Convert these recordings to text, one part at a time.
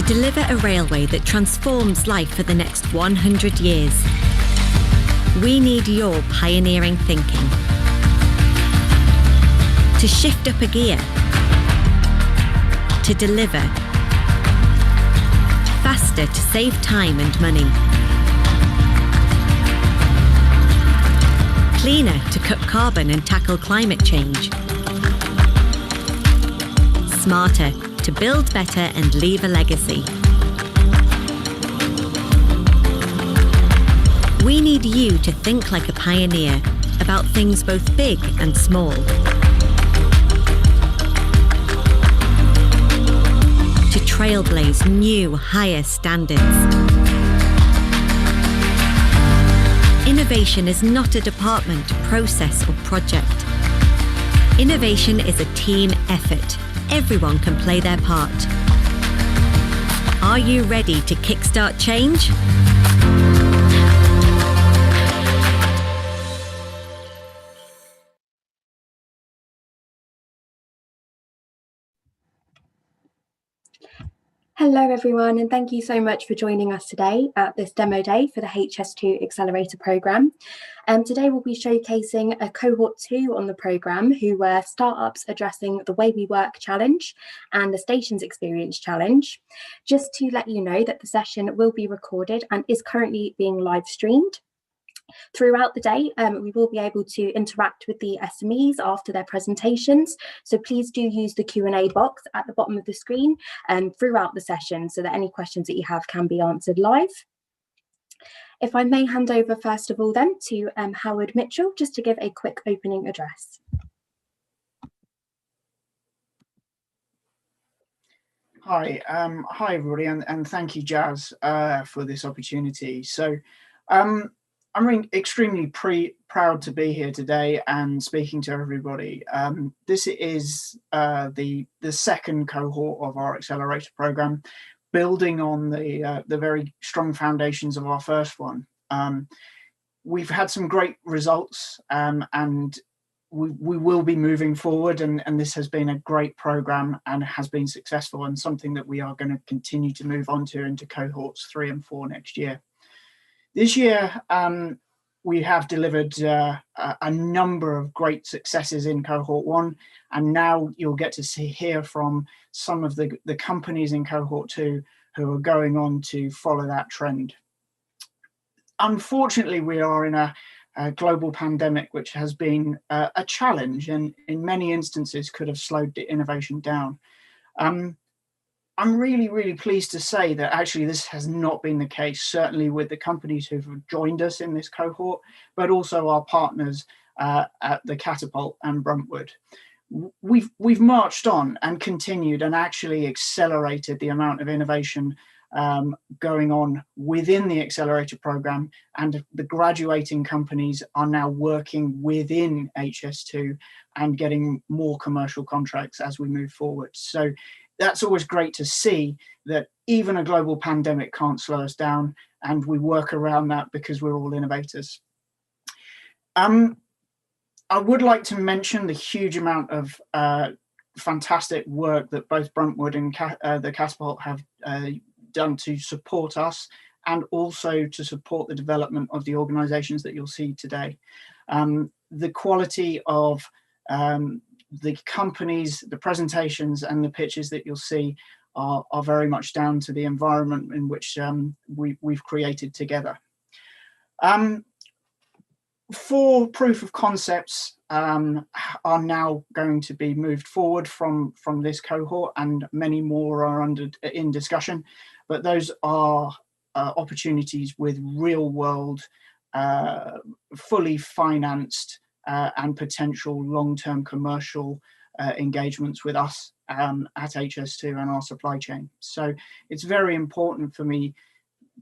to deliver a railway that transforms life for the next 100 years. We need your pioneering thinking. To shift up a gear. To deliver. Faster to save time and money. Cleaner to cut carbon and tackle climate change. Smarter to build better and leave a legacy. We need you to think like a pioneer about things both big and small. To trailblaze new, higher standards. Innovation is not a department, process, or project. Innovation is a team effort. Everyone can play their part. Are you ready to kickstart change? Hello everyone, and thank you so much for joining us today at this demo day for the HS2 Accelerator programme. Today we'll be showcasing a cohort 2 on the programme who were startups addressing the Way We Work challenge and the Stations Experience challenge. Just to let you know that the session will be recorded and is currently being live streamed. Throughout the day, we will be able to interact with the SMEs after their presentations. So please do use the Q&A box at the bottom of the screen throughout the session so that any questions that you have can be answered live. If I may hand over first of all then to Howard Mitchell, just to give a quick opening address. Hi, everybody, and thank you, Jazz, for this opportunity. So I'm really extremely proud to be here today and speaking to everybody. This is the second cohort of our accelerator program, building on the very strong foundations of our first one. We've had some great results, and we will be moving forward, and this has been a great program and has been successful, and something that we are going to continue to move on to into cohorts 3 and 4 next year. This year, we have delivered a number of great successes in cohort 1, and now you'll get to hear from some of the companies in cohort 2 who are going on to follow that trend. Unfortunately, we are in a global pandemic, which has been a challenge and in many instances could have slowed the innovation down. I'm really, really pleased to say that actually this has not been the case, certainly with the companies who've joined us in this cohort, but also our partners at the Catapult and Bruntwood. We've marched on and continued and actually accelerated the amount of innovation going on within the accelerator program, and the graduating companies are now working within HS2 and getting more commercial contracts as we move forward. So that's always great to see that even a global pandemic can't slow us down, and we work around that because we're all innovators. I would like to mention the huge amount of fantastic work that both Bruntwood and the Catapult have done to support us, and also to support the development of the organisations that you'll see today. The quality of the companies, the presentations and the pitches that you'll see are very much down to the environment in which we've created together. 4 proof of concepts are now going to be moved forward from this cohort, and many more are in discussion, but those are opportunities with real world, fully financed and potential long-term commercial engagements with us at HS2 and our supply chain. So it's very important for me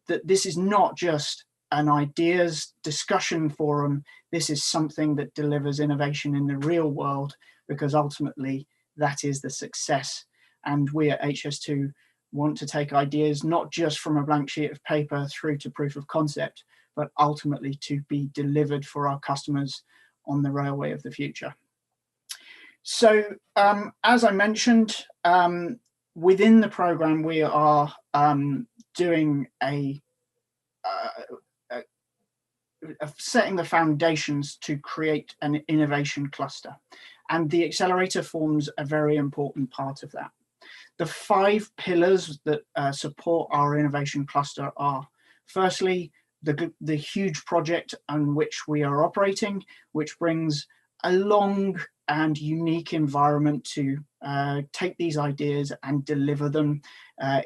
that this is not just an ideas discussion forum. This is something that delivers innovation in the real world, because ultimately that is the success. And we at HS2 want to take ideas not just from a blank sheet of paper through to proof of concept, but ultimately to be delivered for our customers on the railway of the future. So as I mentioned, within the program, we are doing setting the foundations to create an innovation cluster, and the accelerator forms a very important part of that. The 5 pillars that support our innovation cluster are, firstly, the huge project on which we are operating, which brings a long and unique environment to take these ideas and deliver them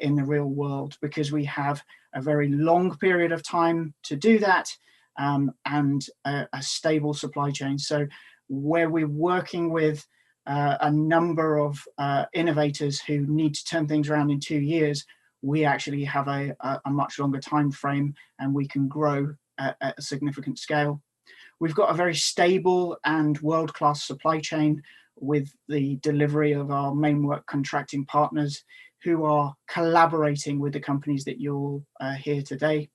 in the real world, because we have a very long period of time to do that, and a stable supply chain. So where we're working with a number of innovators who need to turn things around in 2 years, we actually have a much longer time frame, and we can grow at a significant scale. We've got a very stable and world-class supply chain with the delivery of our main work contracting partners, who are collaborating with the companies that you'll hear today.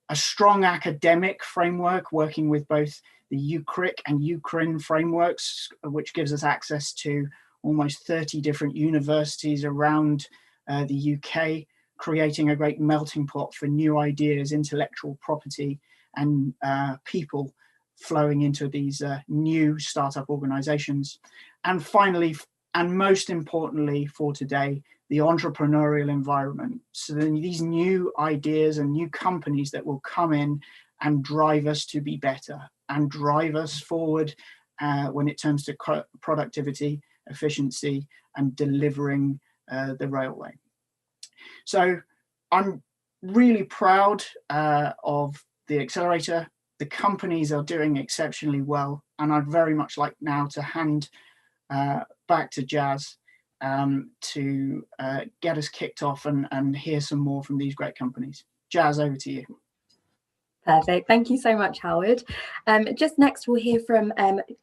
A strong academic framework, working with both the UCRIC and UCRIN frameworks, which gives us access to almost 30 different universities around the UK, creating a great melting pot for new ideas, intellectual property, and people flowing into these new startup organizations. And finally, and most importantly for today, the entrepreneurial environment. So then these new ideas and new companies that will come in and drive us to be better and drive us forward when it comes to productivity, efficiency, and delivering the railway. So I'm really proud of the accelerator. The companies are doing exceptionally well, and I'd very much like now to hand back to Jazz to get us kicked off and hear some more from these great companies. Jazz, over to you. Perfect. Thank you so much, Howard. Just next, we'll hear from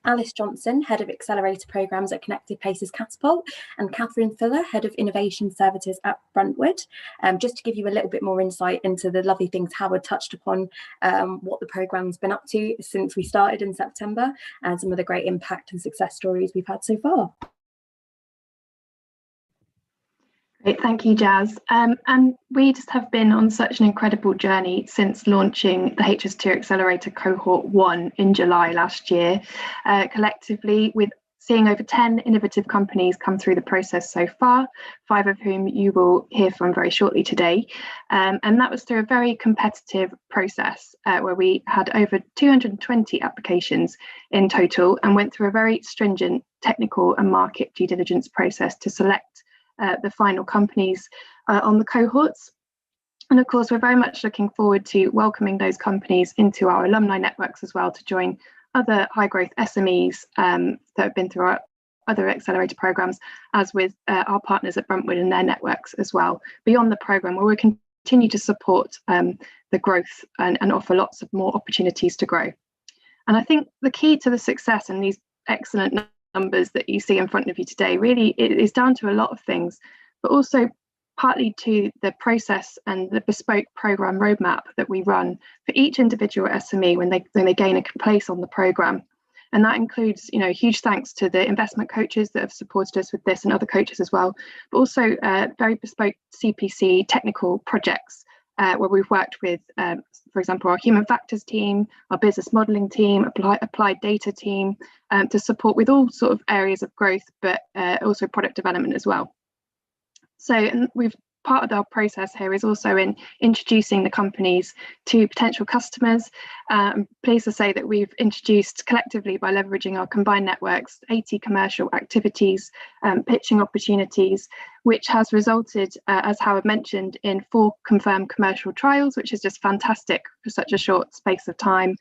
Alice Johnson, Head of Accelerator Programmes at Connected Places Catapult, and Catherine Fuller, Head of Innovation Services at Bruntwood, just to give you a little bit more insight into the lovely things Howard touched upon, what the programme's been up to since we started in September, and some of the great impact and success stories we've had so far. Great, thank you, Jazz. And we just have been on such an incredible journey since launching the HS2 Accelerator Cohort 1 in July last year, collectively with seeing over 10 innovative companies come through the process so far, 5 of whom you will hear from very shortly today. And that was through a very competitive process where we had over 220 applications in total, and went through a very stringent technical and market due diligence process to select the final companies on the cohorts. And of course, we're very much looking forward to welcoming those companies into our alumni networks as well, to join other high growth SMEs that have been through our other accelerator programs, as with our partners at Bruntwood and their networks as well, beyond the program, where we continue to support the growth and offer lots of more opportunities to grow. And I think the key to the success and these excellent numbers that you see in front of you today really is down to a lot of things, but also partly to the process and the bespoke program roadmap that we run for each individual SME when they gain a place on the program. And that includes, huge thanks to the investment coaches that have supported us with this, and other coaches as well, but also very bespoke CPC technical projects where we've worked with, for example, our human factors team, our business modelling team, applied data team, to support with all sort of areas of growth, but also product development as well. So, and part of our process here is also in introducing the companies to potential customers. I'm pleased to say that we've introduced collectively, by leveraging our combined networks, 80 commercial activities, pitching opportunities, which has resulted, as Howard mentioned, in 4 confirmed commercial trials, which is just fantastic for such a short space of time,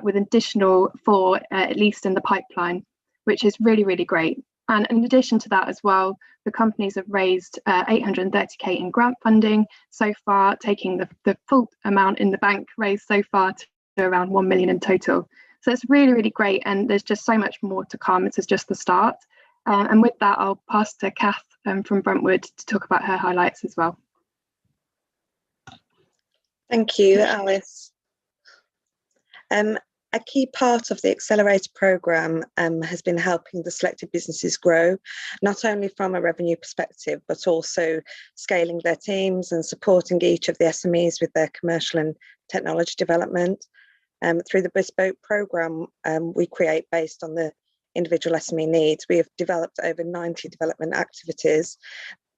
with additional 4 at least in the pipeline, which is really, really great. And in addition to that as well, the companies have raised 830k in grant funding so far, taking the full amount in the bank raised so far to around 1 million in total. So it's really, really great, and there's just so much more to come. This is just the start. And with that, I'll pass to Kath from Bruntwood to talk about her highlights as well. Thank you, Alice. A key part of the Accelerator programme has been helping the selected businesses grow, not only from a revenue perspective, but also scaling their teams and supporting each of the SMEs with their commercial and technology development. Through the bespoke programme we create based on the individual SME needs, we have developed over 90 development activities.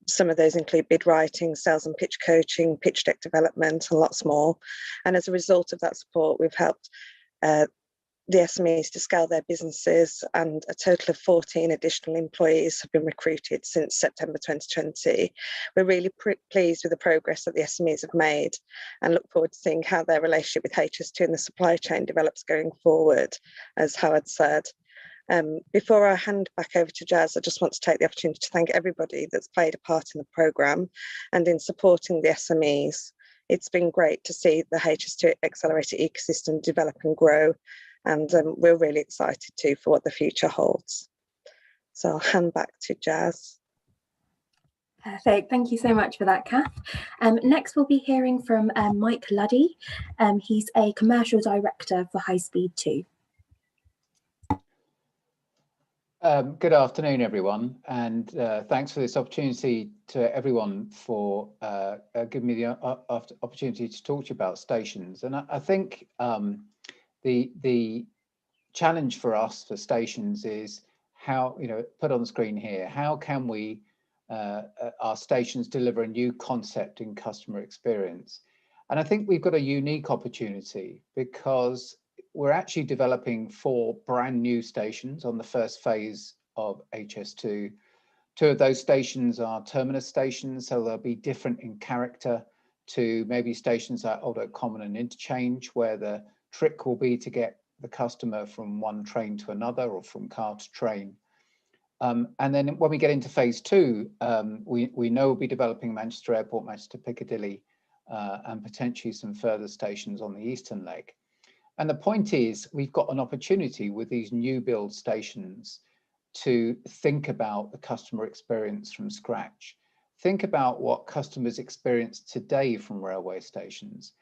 Some of those include bid writing, sales and pitch coaching, pitch deck development, and lots more. And as a result of that support, we've helped the SMEs to scale their businesses, and a total of 14 additional employees have been recruited since September 2020. We're really pleased with the progress that the SMEs have made and look forward to seeing how their relationship with HS2 and the supply chain develops going forward, as Howard said. Before I hand back over to Jazz, I just want to take the opportunity to thank everybody that's played a part in the programme and in supporting the SMEs. It's been great to see the HS2 Accelerator ecosystem develop and grow, and we're really excited too for what the future holds. So I'll hand back to Jazz. Perfect. Thank you so much for that, Kath. Next, we'll be hearing from Mike Luddy. He's a commercial director for High Speed 2. Good afternoon, everyone, and thanks for this opportunity to everyone for giving me the opportunity to talk to you about stations. And I think the challenge for us for stations is how, put on the screen here, how can we, our stations deliver a new concept in customer experience? And I think we've got a unique opportunity because we're actually developing 4 brand new stations on the first phase of HS2. 2 of those stations are terminus stations, so they'll be different in character to maybe stations like Old Oak Common and Interchange, where the trick will be to get the customer from one train to another or from car to train. And then when we get into phase 2, we know we'll be developing Manchester Airport, Manchester Piccadilly, and potentially some further stations on the eastern leg. And the point is, we've got an opportunity with these new build stations to think about the customer experience from scratch. Think about what customers experience today from railway stations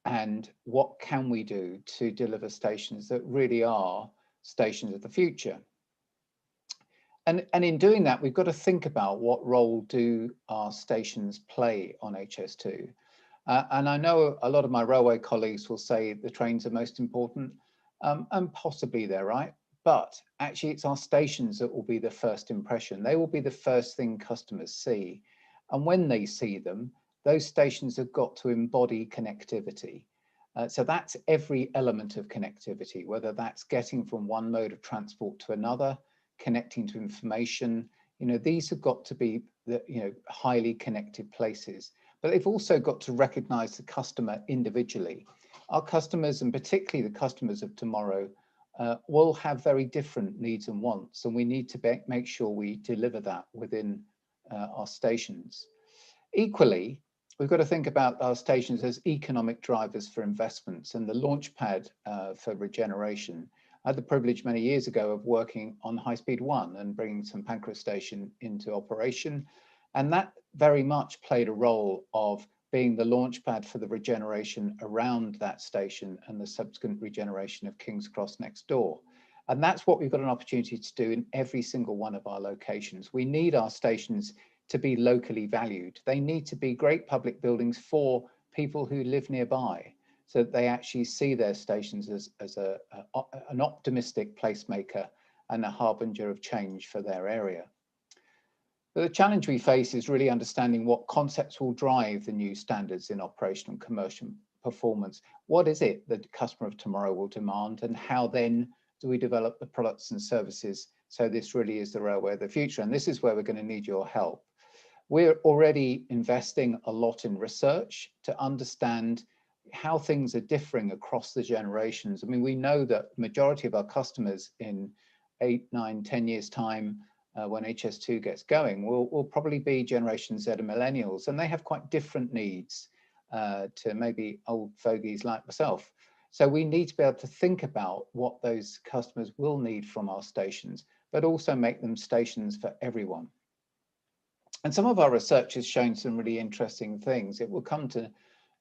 and what can we do to deliver stations that really are stations of the future. And in doing that, we've got to think about what role do our stations play on HS2. And I know a lot of my railway colleagues will say the trains are most important, and possibly they're right, but actually it's our stations that will be the first impression. They will be the first thing customers see. And when they see them, those stations have got to embody connectivity. So that's every element of connectivity, whether that's getting from one mode of transport to another, connecting to information. These have got to be highly connected places. But they've also got to recognize the customer individually. Our customers, and particularly the customers of tomorrow, will have very different needs and wants, and we need to make sure we deliver that within our stations. Equally, we've got to think about our stations as economic drivers for investments and the launchpad for regeneration. I had the privilege many years ago of working on High Speed 1 and bringing St Pancras Station into operation. And that very much played a role of being the launchpad for the regeneration around that station and the subsequent regeneration of King's Cross next door. And that's what we've got an opportunity to do in every single one of our locations. We need our stations to be locally valued. They need to be great public buildings for people who live nearby, so that they actually see their stations as an optimistic placemaker and a harbinger of change for their area. But the challenge we face is really understanding what concepts will drive the new standards in operational and commercial performance. What is it that the customer of tomorrow will demand, and how then do we develop the products and services so this really is the railway of the future? And this is where we're going to need your help. We're already investing a lot in research to understand how things are differing across the generations. I mean, we know that the majority of our customers in 8, 9, 10 years time, when HS2 gets going, will probably be Generation Z and millennials, and they have quite different needs to maybe old fogies like myself. So we need to be able to think about what those customers will need from our stations, but also make them stations for everyone. And some of our research has shown some really interesting things. It will come to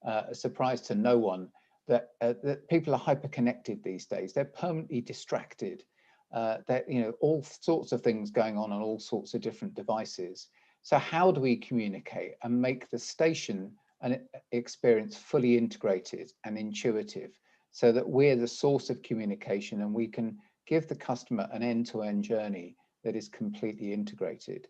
a surprise to no one, that people are hyper-connected these days. They're permanently distracted. All sorts of things going on all sorts of different devices. So how do we communicate and make the station an experience fully integrated and intuitive, so that we're the source of communication and we can give the customer an end-to-end journey that is completely integrated?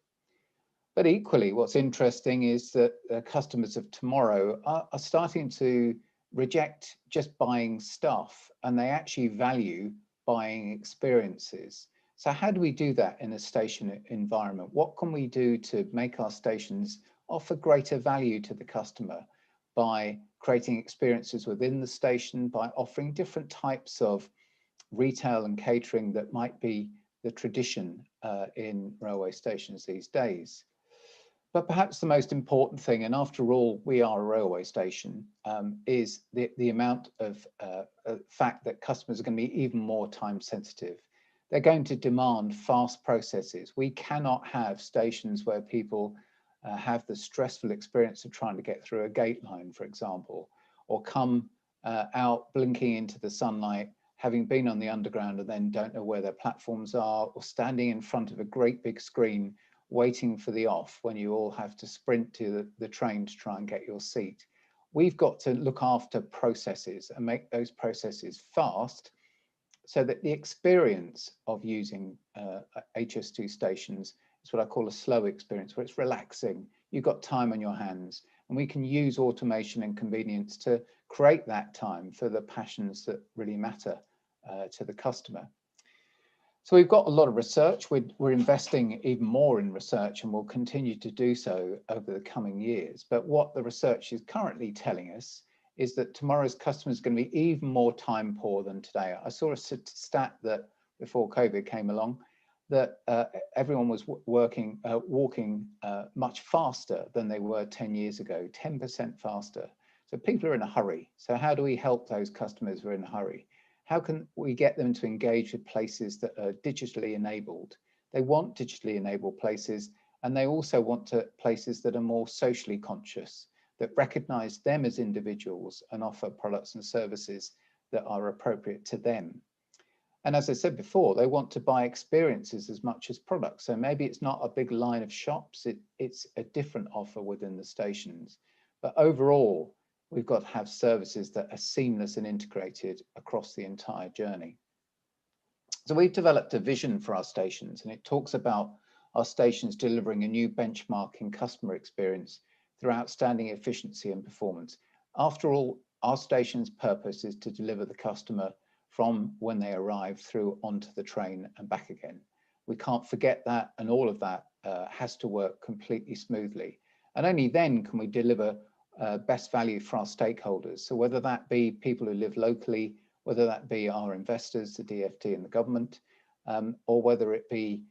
But equally, what's interesting is that the customers of tomorrow are starting to reject just buying stuff, and they actually value buying experiences. So how do we do that in a station environment? What can we do to make our stations offer greater value to the customer by creating experiences within the station, by offering different types of retail and catering that might be the tradition in railway stations these days? But perhaps the most important thing, and after all, we are a railway station, is the amount of fact that customers are going to be even more time sensitive. They're going to demand fast processes. We cannot have stations where people have the stressful experience of trying to get through a gate line, for example, or come out blinking into the sunlight, having been on the underground and then don't know where their platforms are, or standing in front of a great big screen waiting for the off when you all have to sprint to the train to try and get your seat. We've got to look after processes and make those processes fast, so that the experience of using HS2 stations is what I call a slow experience, where it's relaxing. You've got time on your hands, and we can use automation and convenience to create that time for the passions that really matter to the customer. So we've got a lot of research. We're investing even more in research, and we'll continue to do so over the coming years. But what the research is currently telling us is that tomorrow's customers are going to be even more time poor than today. I saw a stat that before COVID came along, that everyone was walking much faster than they were 10 years ago, 10% faster. So people are in a hurry. So how do we help those customers who are in a hurry? How can we get them to engage with places that are digitally enabled? They want digitally enabled places, and they also want places that are more socially conscious, that recognize them as individuals and offer products and services that are appropriate to them. And as I said before, they want to buy experiences as much as products. So maybe it's not a big line of shops, it's a different offer within the stations. But overall, we've got to have services that are seamless and integrated across the entire journey. So we've developed a vision for our stations, and it talks about our stations delivering a new benchmark in customer experience through outstanding efficiency and performance. After all, our station's purpose is to deliver the customer from when they arrive through onto the train and back again. We can't forget that, and all of that has to work completely smoothly. And only then can we deliver best value for our stakeholders. So whether that be people who live locally, whether that be our investors, the DfT and the government, or whether it be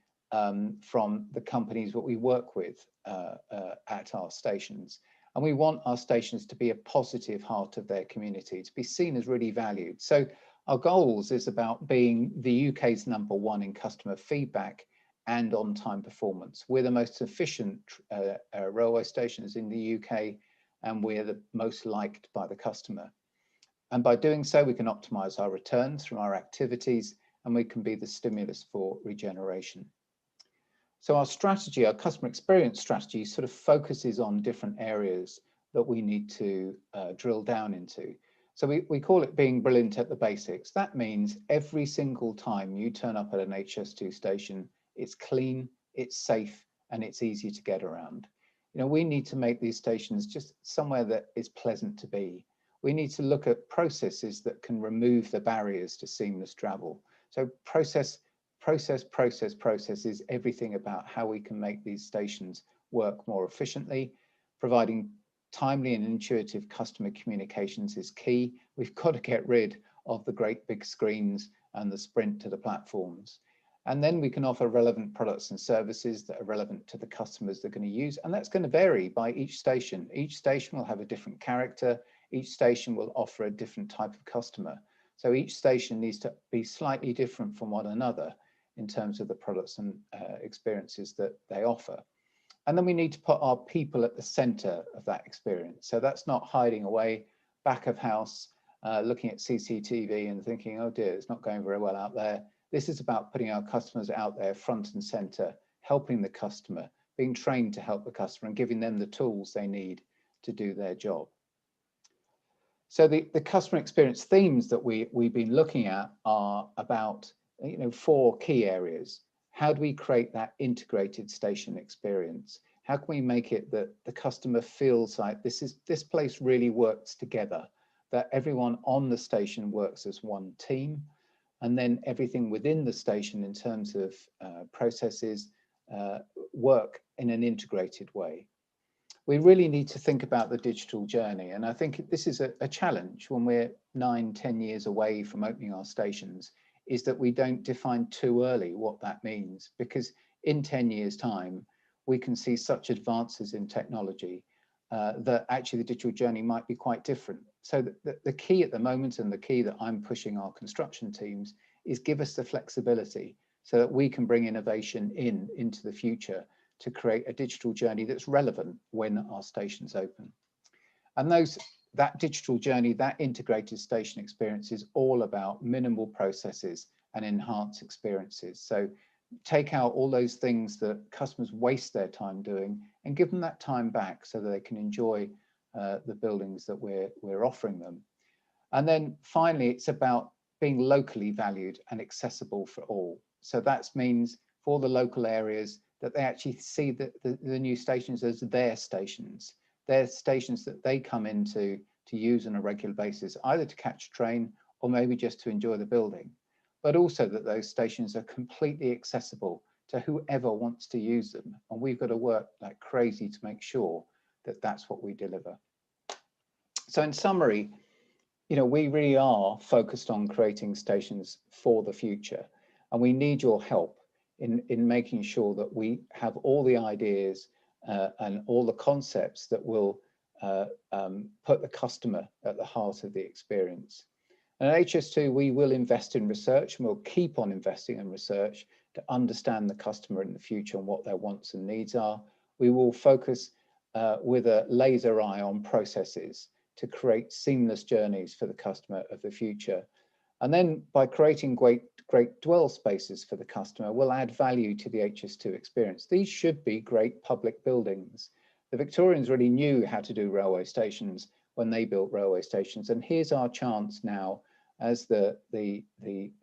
from the companies that we work with at our stations. And we want our stations to be a positive heart of their community, to be seen as really valued. So our goals is about being the UK's #1 in customer feedback and on-time performance. We're the most efficient railway stations in the UK, and we're the most liked by the customer. And by doing so, we can optimize our returns from our activities, and we can be the stimulus for regeneration. So our strategy, our customer experience strategy, sort of focuses on different areas that we need to drill down into. So we call it being brilliant at the basics. That means every single time you turn up at an HS2 station, it's clean, it's safe, and it's easy to get around. You know, we need to make these stations just somewhere that is pleasant to be. We need to look at processes that can remove the barriers to seamless travel. So process is everything about how we can make these stations work more efficiently. Providing timely and intuitive customer communications is key. We've got to get rid of the great big screens and the sprint to the platforms. And then we can offer relevant products and services that are relevant to the customers they're going to use. And that's going to vary by each station. Each station will have a different character. Each station will offer a different type of customer. So each station needs to be slightly different from one another in terms of the products and experiences that they offer. And then we need to put our people at the center of that experience. So that's not hiding away back of house looking at CCTV and thinking, oh dear, it's not going very well out there. This is about putting our customers out there front and center, helping the customer, being trained to help the customer and giving them the tools they need to do their job. So the customer experience themes that we've been looking at are about 4 key areas. How do we create that integrated station experience? How can we make it that the customer feels like this place really works together, that everyone on the station works as one team, and then everything within the station in terms of processes work in an integrated way. We really need to think about the digital journey, and I think this is a challenge when we're 9-10 years away from opening our stations, is that we don't define too early what that means, because in 10 years time we can see such advances in technology that actually the digital journey might be quite different. So the key at the moment, and the key that I'm pushing our construction teams, is give us the flexibility so that we can bring innovation into the future to create a digital journey that's relevant when our stations open. And that digital journey, that integrated station experience, is all about minimal processes and enhanced experiences. So take out all those things that customers waste their time doing and give them that time back so that they can enjoy the buildings that we're offering them. And then finally, it's about being locally valued and accessible for all. So that means for the local areas that they actually see the new stations as their stations. They're stations that they come into to use on a regular basis, either to catch a train or maybe just to enjoy the building, but also that those stations are completely accessible to whoever wants to use them. And we've got to work like crazy to make sure that that's what we deliver. So in summary, we really are focused on creating stations for the future, and we need your help in making sure that we have all the ideas and all the concepts that will put the customer at the heart of the experience. And at HS2, we will invest in research, and we'll keep on investing in research to understand the customer in the future and what their wants and needs are. We will focus with a laser eye on processes to create seamless journeys for the customer of the future. And then by creating great dwell spaces for the customer, we'll add value to the HS2 experience. These should be great public buildings. The Victorians really knew how to do railway stations when they built railway stations. And here's our chance now as the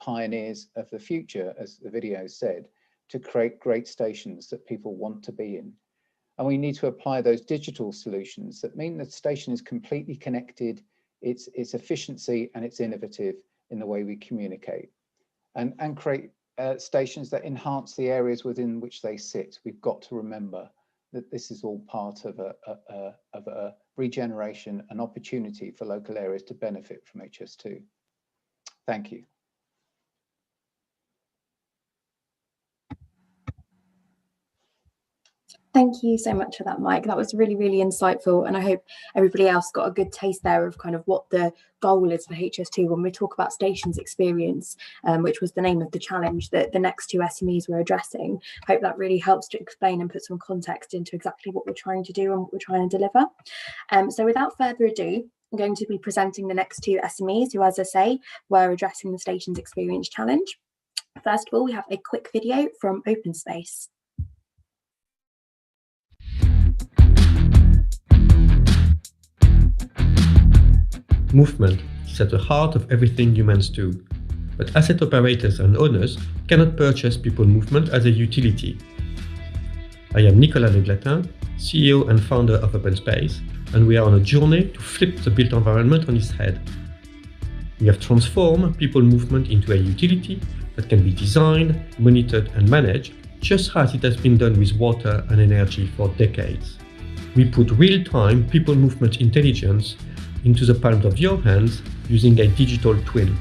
pioneers of the future, as the video said, to create great stations that people want to be in. And we need to apply those digital solutions that mean that the station is completely connected, its efficiency, and it's innovative in the way we communicate, and create stations that enhance the areas within which they sit. We've got to remember that this is all part of a regeneration, an opportunity for local areas to benefit from HS2. Thank you. Thank you so much for that, Mike. That was really, really insightful. And I hope everybody else got a good taste there of kind of what the goal is for HS2 when we talk about stations experience, which was the name of the challenge that the next 2 SMEs were addressing. I hope that really helps to explain and put some context into exactly what we're trying to do and what we're trying to deliver. So without further ado, I'm going to be presenting the next 2 SMEs who, as I say, were addressing the stations experience challenge. First of all, we have a quick video from Open Space. Movement is at the heart of everything humans do, but asset operators and owners cannot purchase people movement as a utility. I am Nicolas Leglatin, CEO and founder of Open Space, and we are on a journey to flip the built environment on its head. We have transformed people movement into a utility that can be designed, monitored and managed just as it has been done with water and energy for decades. We put real-time people movement intelligence into the palm of your hands using a digital twin.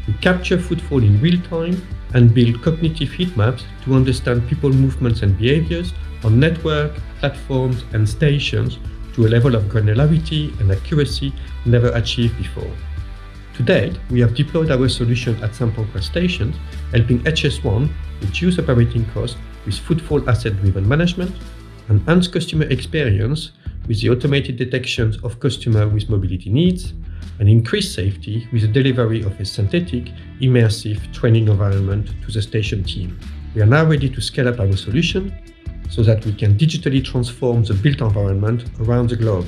We capture footfall in real time and build cognitive heat maps to understand people movements and behaviors on network, platforms and stations to a level of granularity and accuracy never achieved before. To date, we have deployed our solution at some progress stations, helping HS1 reduce operating costs with footfall asset-driven management, enhance customer experience with the automated detections of customers with mobility needs, and increase safety with the delivery of a synthetic, immersive training environment to the station team. We are now ready to scale up our solution so that we can digitally transform the built environment around the globe.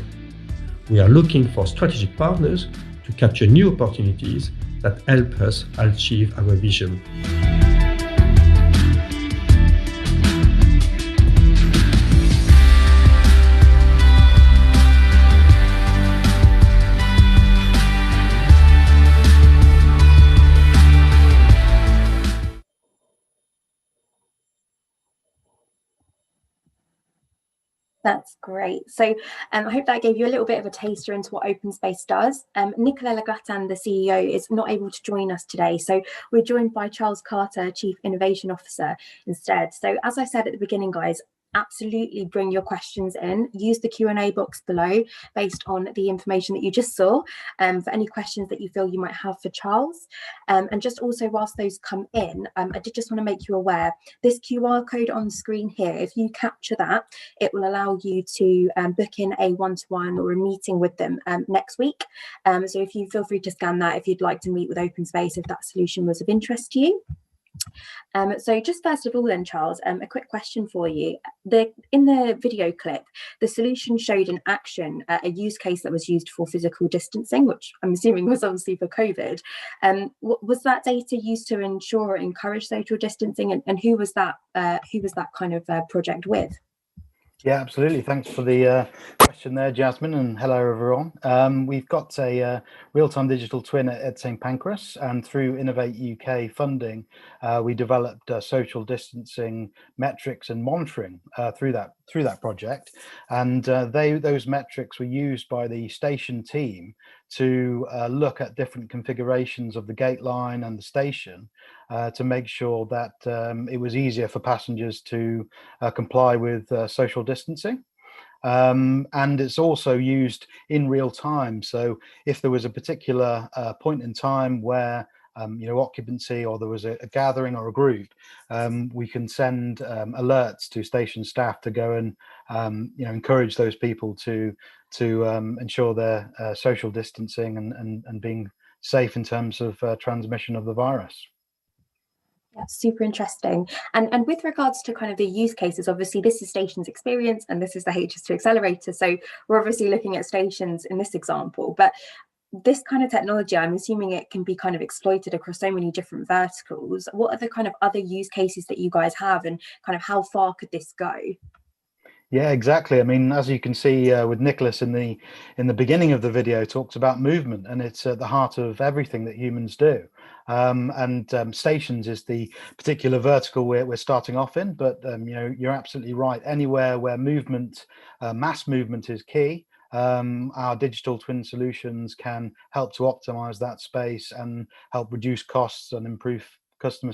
We are looking for strategic partners to capture new opportunities that help us achieve our vision. That's great. So I hope that gave you a little bit of a taster into what Open Space does. Nicolas Legratan, the CEO, is not able to join us today. So we're joined by Charles Carter, Chief Innovation Officer, instead. So as I said at the beginning, guys, absolutely bring your questions in. Use the Q&A box below based on the information that you just saw for any questions that you feel you might have for Charles. And just also whilst those come in, I did just want to make you aware, this QR code on the screen here, if you capture that, it will allow you to book in a one-to-one or a meeting with them next week. So if you feel free to scan that if you'd like to meet with Open Space, if that solution was of interest to you. So just first of all then, Charles, a quick question for you. In the video clip, the solution showed in action a use case that was used for physical distancing, which I'm assuming was obviously for COVID. Was that data used to ensure or encourage social distancing, and who was that kind of project with? Yeah, absolutely. Thanks for the question there, Jasmine, and hello everyone. We've got a real-time digital twin at St Pancras, and through Innovate UK funding, we developed social distancing metrics and monitoring through that project. And those metrics were used by the station team to look at different configurations of the gate line and the station to make sure that it was easier for passengers to comply with social distancing. And it's also used in real time. So if there was a particular point in time where occupancy, or there was a gathering or a group, we can send alerts to station staff to go and encourage those people to ensure their social distancing and being safe in terms of transmission of the virus. Yeah, super interesting. And with regards to kind of the use cases, obviously this is stations experience and this is the HS2 Accelerator. So we're obviously looking at stations in this example, but this kind of technology, I'm assuming it can be kind of exploited across so many different verticals. What are the kind of other use cases that you guys have, and kind of how far could this go? Yeah, exactly. I mean, as you can see with Nicholas in the beginning of the video, talks about movement, and it's at the heart of everything that humans do. Stations is the particular vertical we're starting off in, but you're absolutely right. Anywhere where movement, mass movement is key, our digital twin solutions can help to optimize that space and help reduce costs and improve customer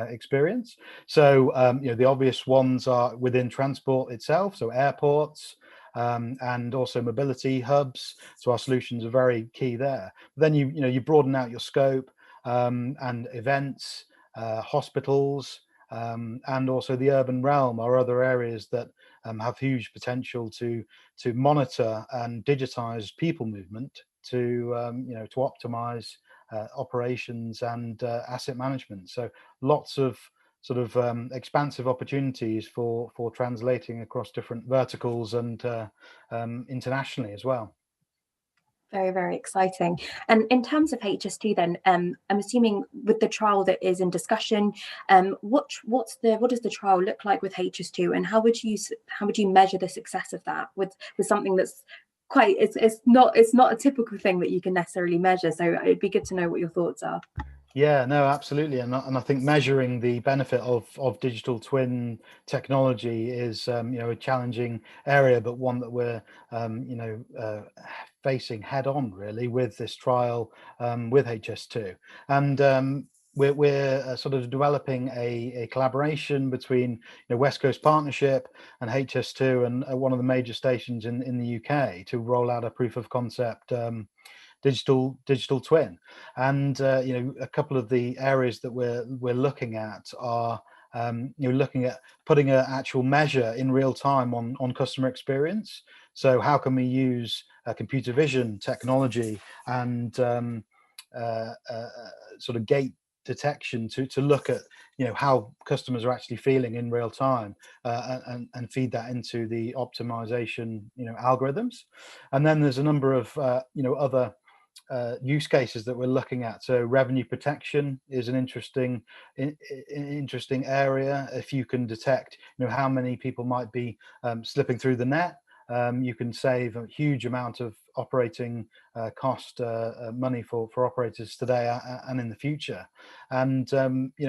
experience. So the obvious ones are within transport itself, so airports, and also mobility hubs. So our solutions are very key there. But then you broaden out your scope, and events, hospitals, and also the urban realm are other areas that have huge potential to monitor and digitize people movement to optimize operations and asset management. So lots of sort of expansive opportunities for translating across different verticals and internationally as well. Very, very exciting. And in terms of HS2 then, I'm assuming with the trial that is in discussion, what does the trial look like with HS2, and how would you measure the success of that with something that's quite, it's not a typical thing that you can necessarily measure. So it'd be good to know what your thoughts are. Yeah, no, absolutely. And I think measuring the benefit of digital twin technology is, a challenging area, but one that we're, facing head on really with this trial with HS2. And we're sort of developing a collaboration between West Coast Partnership and HS2 and one of the major stations in the UK to roll out a proof of concept digital twin. And a couple of the areas that we're looking at are looking at putting an actual measure in real time on customer experience. So how can we use computer vision technology and sort of gate detection to look at how customers are actually feeling in real time, and feed that into the optimization algorithms. And then there's a number of other use cases that we're looking at. So revenue protection is an interesting area. If you can detect how many people might be slipping through the net, you can save a huge amount of operating cost money for operators today and in the future. And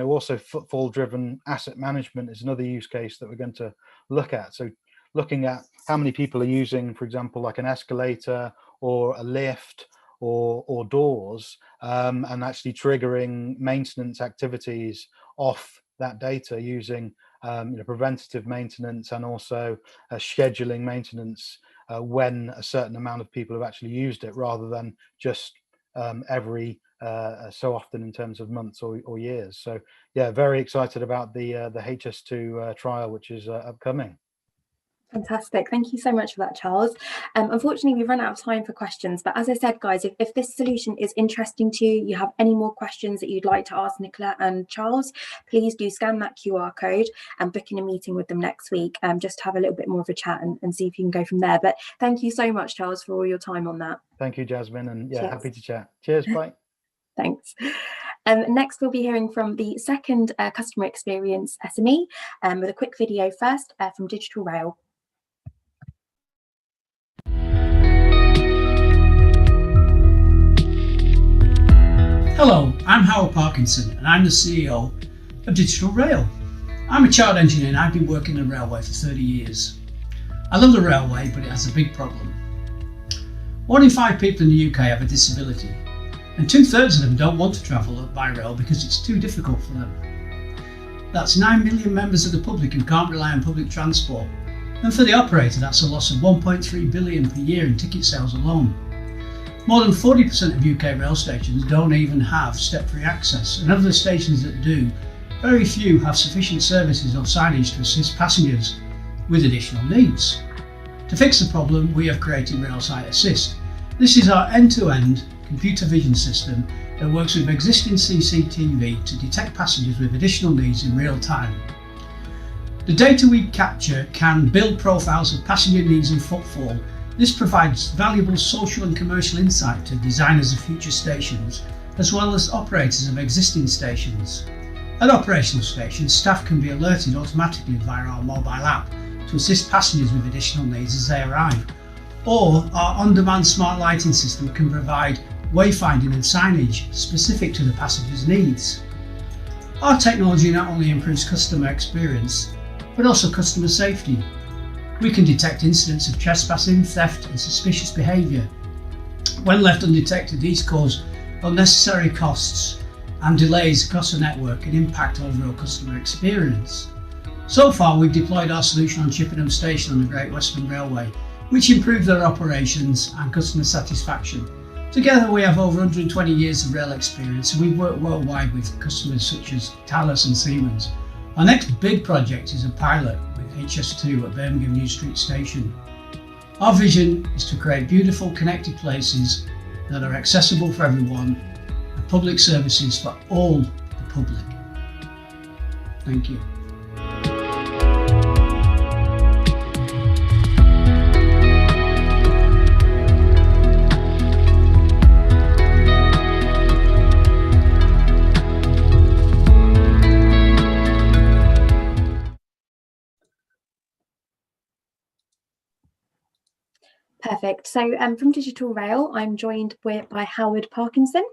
also footfall driven asset management is another use case that we're going to look at. So looking at how many people are using, for example, like an escalator or a lift or doors, and actually triggering maintenance activities off that data using preventative maintenance, and also scheduling maintenance when a certain amount of people have actually used it, rather than just every so often in terms of months or years. So yeah, very excited about the HS2 trial, which is upcoming. Fantastic. Thank you so much for that, Charles. Unfortunately, we've run out of time for questions, but as I said, guys, if this solution is interesting to you, you have any more questions that you'd like to ask Nicola and Charles, please do scan that QR code and book in a meeting with them next week, just to have a little bit more of a chat and see if you can go from there. But thank you so much, Charles, for all your time on that. Thank you, Jasmine, and yeah, Cheers. happy to chat. Cheers, bye. Thanks. Next, we'll be hearing from the second customer experience SME with a quick video first from Digital Rail. Hello, I'm Howard Parkinson and I'm the CEO of Digital Rail. I'm a child engineer and I've been working in the railway for 30 years. I love the railway, but it has a big problem. 1 in 5 people in the UK have a disability, and 2/3 of them don't want to travel by rail because it's too difficult for them. That's 9 million members of the public who can't rely on public transport, and for the operator that's a loss of 1.3 billion per year in ticket sales alone. More than 40% of UK rail stations don't even have step-free access, and of the stations that do, very few have sufficient services or signage to assist passengers with additional needs. To fix the problem, we have created Railsite Assist. This is our end-to-end computer vision system that works with existing CCTV to detect passengers with additional needs in real time. The data we capture can build profiles of passenger needs and footfall. This provides valuable social and commercial insight to designers of future stations, as well as operators of existing stations. At operational stations, staff can be alerted automatically via our mobile app to assist passengers with additional needs as they arrive, or our on-demand smart lighting system can provide wayfinding and signage specific to the passenger's needs. Our technology not only improves customer experience, but also customer safety. We can detect incidents of trespassing, theft and suspicious behaviour. When left undetected, these cause unnecessary costs and delays across the network and impact overall customer experience. So far, we've deployed our solution on Chippenham Station on the Great Western Railway, which improves their operations and customer satisfaction. Together, we have over 120 years of rail experience, and we work worldwide with customers such as Thales and Siemens. Our next big project is a pilot with HS2 at Birmingham New Street Station. Our vision is to create beautiful connected places that are accessible for everyone and public services for all the public. Thank you. Perfect. So from Digital Rail, I'm joined by Howard Parkinson,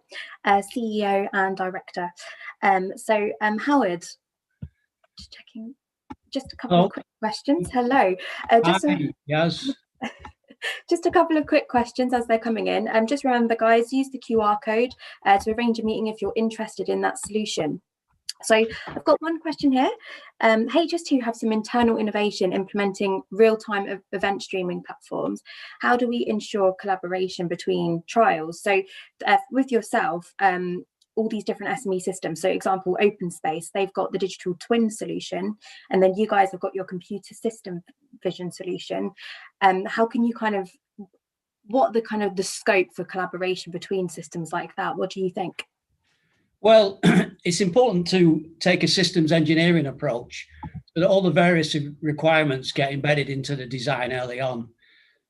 CEO and Director. Howard, just checking, just a couple of quick questions. Hello. Yes. Just a couple of quick questions as they're coming in. Just remember, guys, use the QR code to arrange a meeting if you're interested in that solution. So I've got one question here. HS2 have some internal innovation implementing real-time event streaming platforms. How do we ensure collaboration between trials? So with yourself, all these different SME systems, so example, Open Space, they've got the digital twin solution, and then you guys have got your computer system vision solution. How can you what the scope for collaboration between systems like that? What do you think? Well, it's important to take a systems engineering approach so that all the various requirements get embedded into the design early on.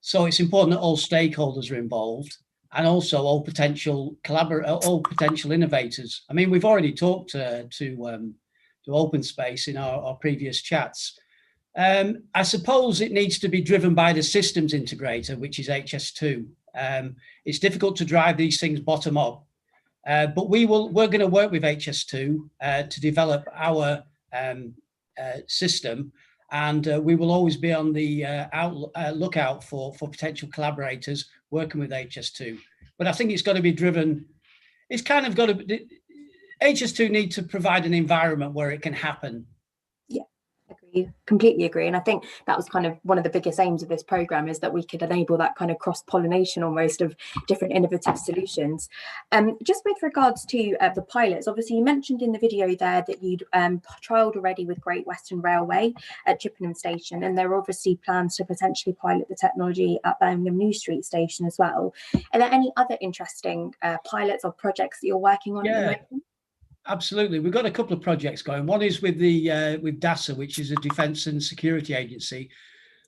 So it's important that all stakeholders are involved, and also all potential innovators. I mean, we've already talked to open space in our previous chats. I suppose it needs to be driven by the systems integrator, which is HS2. It's difficult to drive these things bottom up, but we're going to work with HS2 to develop our system, and we will always be on the lookout for potential collaborators working with HS2. But I think it's got to be driven. It's kind of got to. HS2 need to provide an environment where it can happen. Completely agree. And I think that was kind of one of the biggest aims of this program, is that we could enable that kind of cross-pollination almost of different innovative solutions. Just with regards to the pilots, obviously you mentioned in the video there that you'd trialled already with Great Western Railway at Chippenham Station, and there are obviously plans to potentially pilot the technology at Birmingham New Street Station as well. Are there any other interesting pilots or projects that you're working on at the moment? Absolutely. We've got a couple of projects going. One is with with DASA, which is a defence and security agency,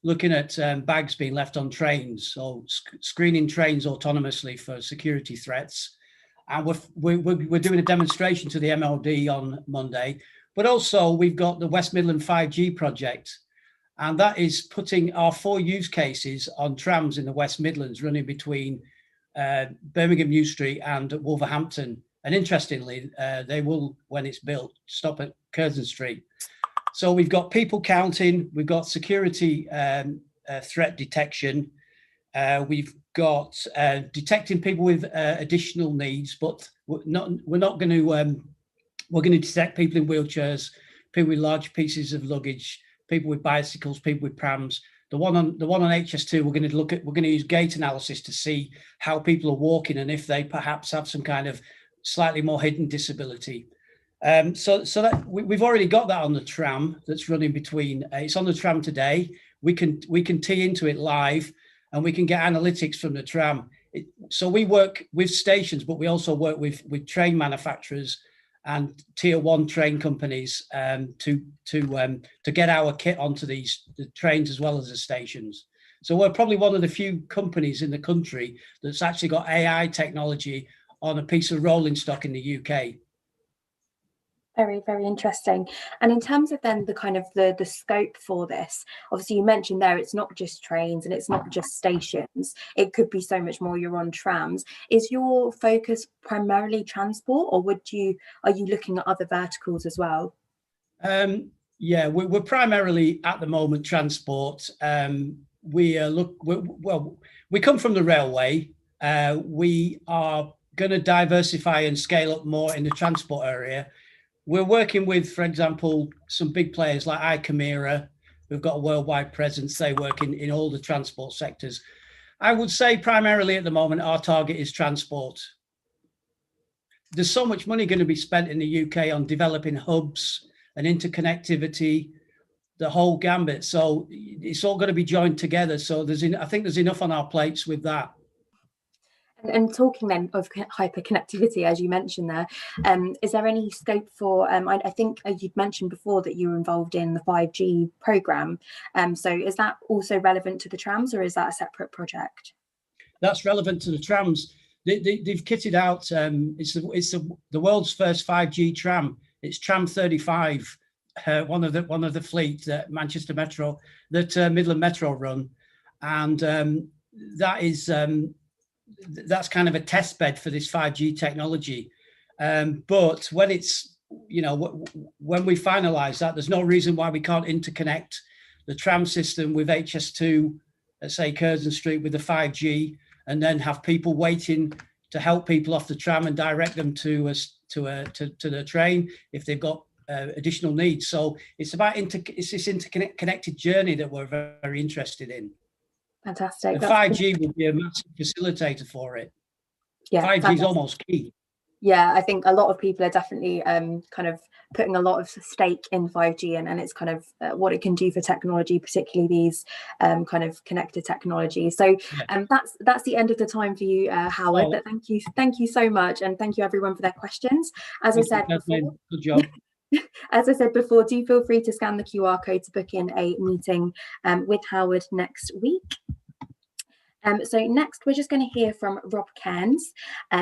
looking at bags being left on trains, so screening trains autonomously for security threats. And we're doing a demonstration to the MLD on Monday. But also we've got the West Midland 5G project, and that is putting our 4 use cases on trams in the West Midlands, running between Birmingham New Street and Wolverhampton. And interestingly, they will, when it's built, stop at Curzon Street. So we've got people counting, we've got security threat detection, we've got detecting people with additional needs, but we're going to detect people in wheelchairs, people with large pieces of luggage, people with bicycles, people with prams. The one on HS2, we're going to use gait analysis to see how people are walking and if they perhaps have some kind of slightly more hidden disability. So that we've already got that on the tram that's running between. It's on the tram today. We can tee into it live, and we can get analytics from the tram. So we work with stations, but we also work with train manufacturers and tier 1 train companies to get our kit onto the trains as well as the stations. So we're probably one of the few companies in the country that's actually got AI technology on a piece of rolling stock in the UK. Very, very interesting. And in terms of then the kind of the scope for this, obviously you mentioned there it's not just trains and it's not just stations. It could be so much more. You're on trams. Is your focus primarily transport, or are you looking at other verticals as well? Yeah, we're primarily at the moment transport. We come from the railway. We are going to diversify and scale up more in the transport area. We're working with, for example, some big players like iCamera, who've got a worldwide presence. They work in all the transport sectors. I would say primarily at the moment, our target is transport. There's so much money going to be spent in the UK on developing hubs and interconnectivity, the whole gambit. So it's all going to be joined together. So I think there's enough on our plates with that. And talking then of hyperconnectivity, as you mentioned there, is there any scope for, I think you'd mentioned before that you were involved in the 5G programme. So is that also relevant to the trams, or is that a separate project? That's relevant to the trams. They've kitted out, it's the world's first 5G tram. It's Tram 35, one of the fleet that Manchester Metro, that Midland Metro run. And that is... that's kind of a test bed for this 5G technology. But when it's, when we finalize that, there's no reason why we can't interconnect the tram system with HS2 at, say, Curzon Street with the 5G, and then have people waiting to help people off the tram and direct them to the train if they've got additional needs. So it's about it's this interconnected journey that we're very, very interested in. Fantastic. And 5G will be a massive facilitator for it. Yeah, 5G is almost key. Yeah, I think a lot of people are definitely kind of putting a lot of stake in 5G and it's kind of what it can do for technology, particularly these kind of connected technologies. So that's the end of the time for you, Howard. But thank you so much, and thank you everyone for their questions. As I said before, good job. As I said before, do feel free to scan the QR code to book in a meeting with Howard next week. So next, we're just going to hear from Rob Cairns.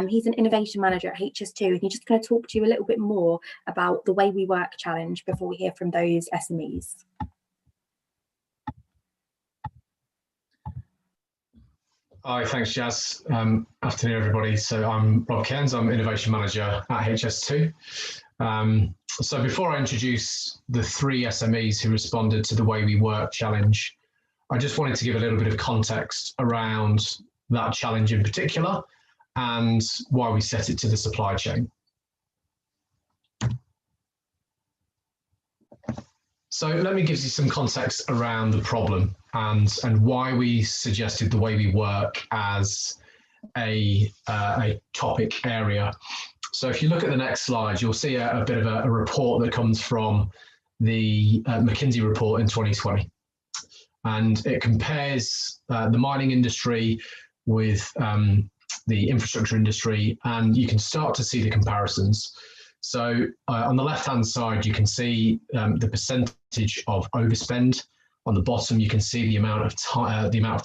He's an innovation manager at HS2, and he's just going to talk to you a little bit more about the Way We Work challenge before we hear from those SMEs. Hi, thanks, Jazz. Afternoon, everybody. So I'm Rob Cairns. I'm innovation manager at HS2. So before I introduce the 3 SMEs who responded to the Way We Work challenge, I just wanted to give a little bit of context around that challenge in particular and why we set it to the supply chain. So let me give you some context around the problem and why we suggested the Way We Work as a topic area. So if you look at the next slide, you'll see a bit of a report that comes from the McKinsey report in 2020. And it compares the mining industry with the infrastructure industry, and you can start to see the comparisons. So on the left-hand side, you can see the percentage of overspend. On the bottom, you can see the amount of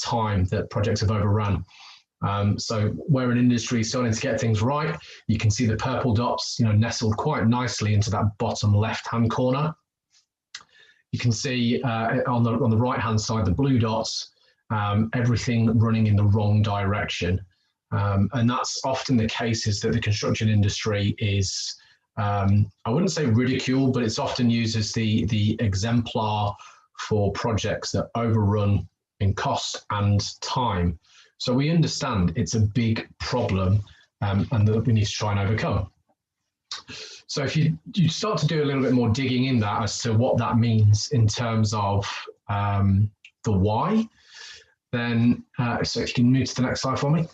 time that projects have overrun. So where an industry is starting to get things right, you can see the purple dots, nestled quite nicely into that bottom left-hand corner. You can see on the right-hand side, the blue dots, everything running in the wrong direction. And that's often the case, is that the construction industry is, I wouldn't say ridiculed, but it's often used as the exemplar for projects that overrun in cost and time. So we understand it's a big problem and that we need to try and overcome. So if you start to do a little bit more digging in that as to what that means in terms of the why, then, so if you can move to the next slide for me.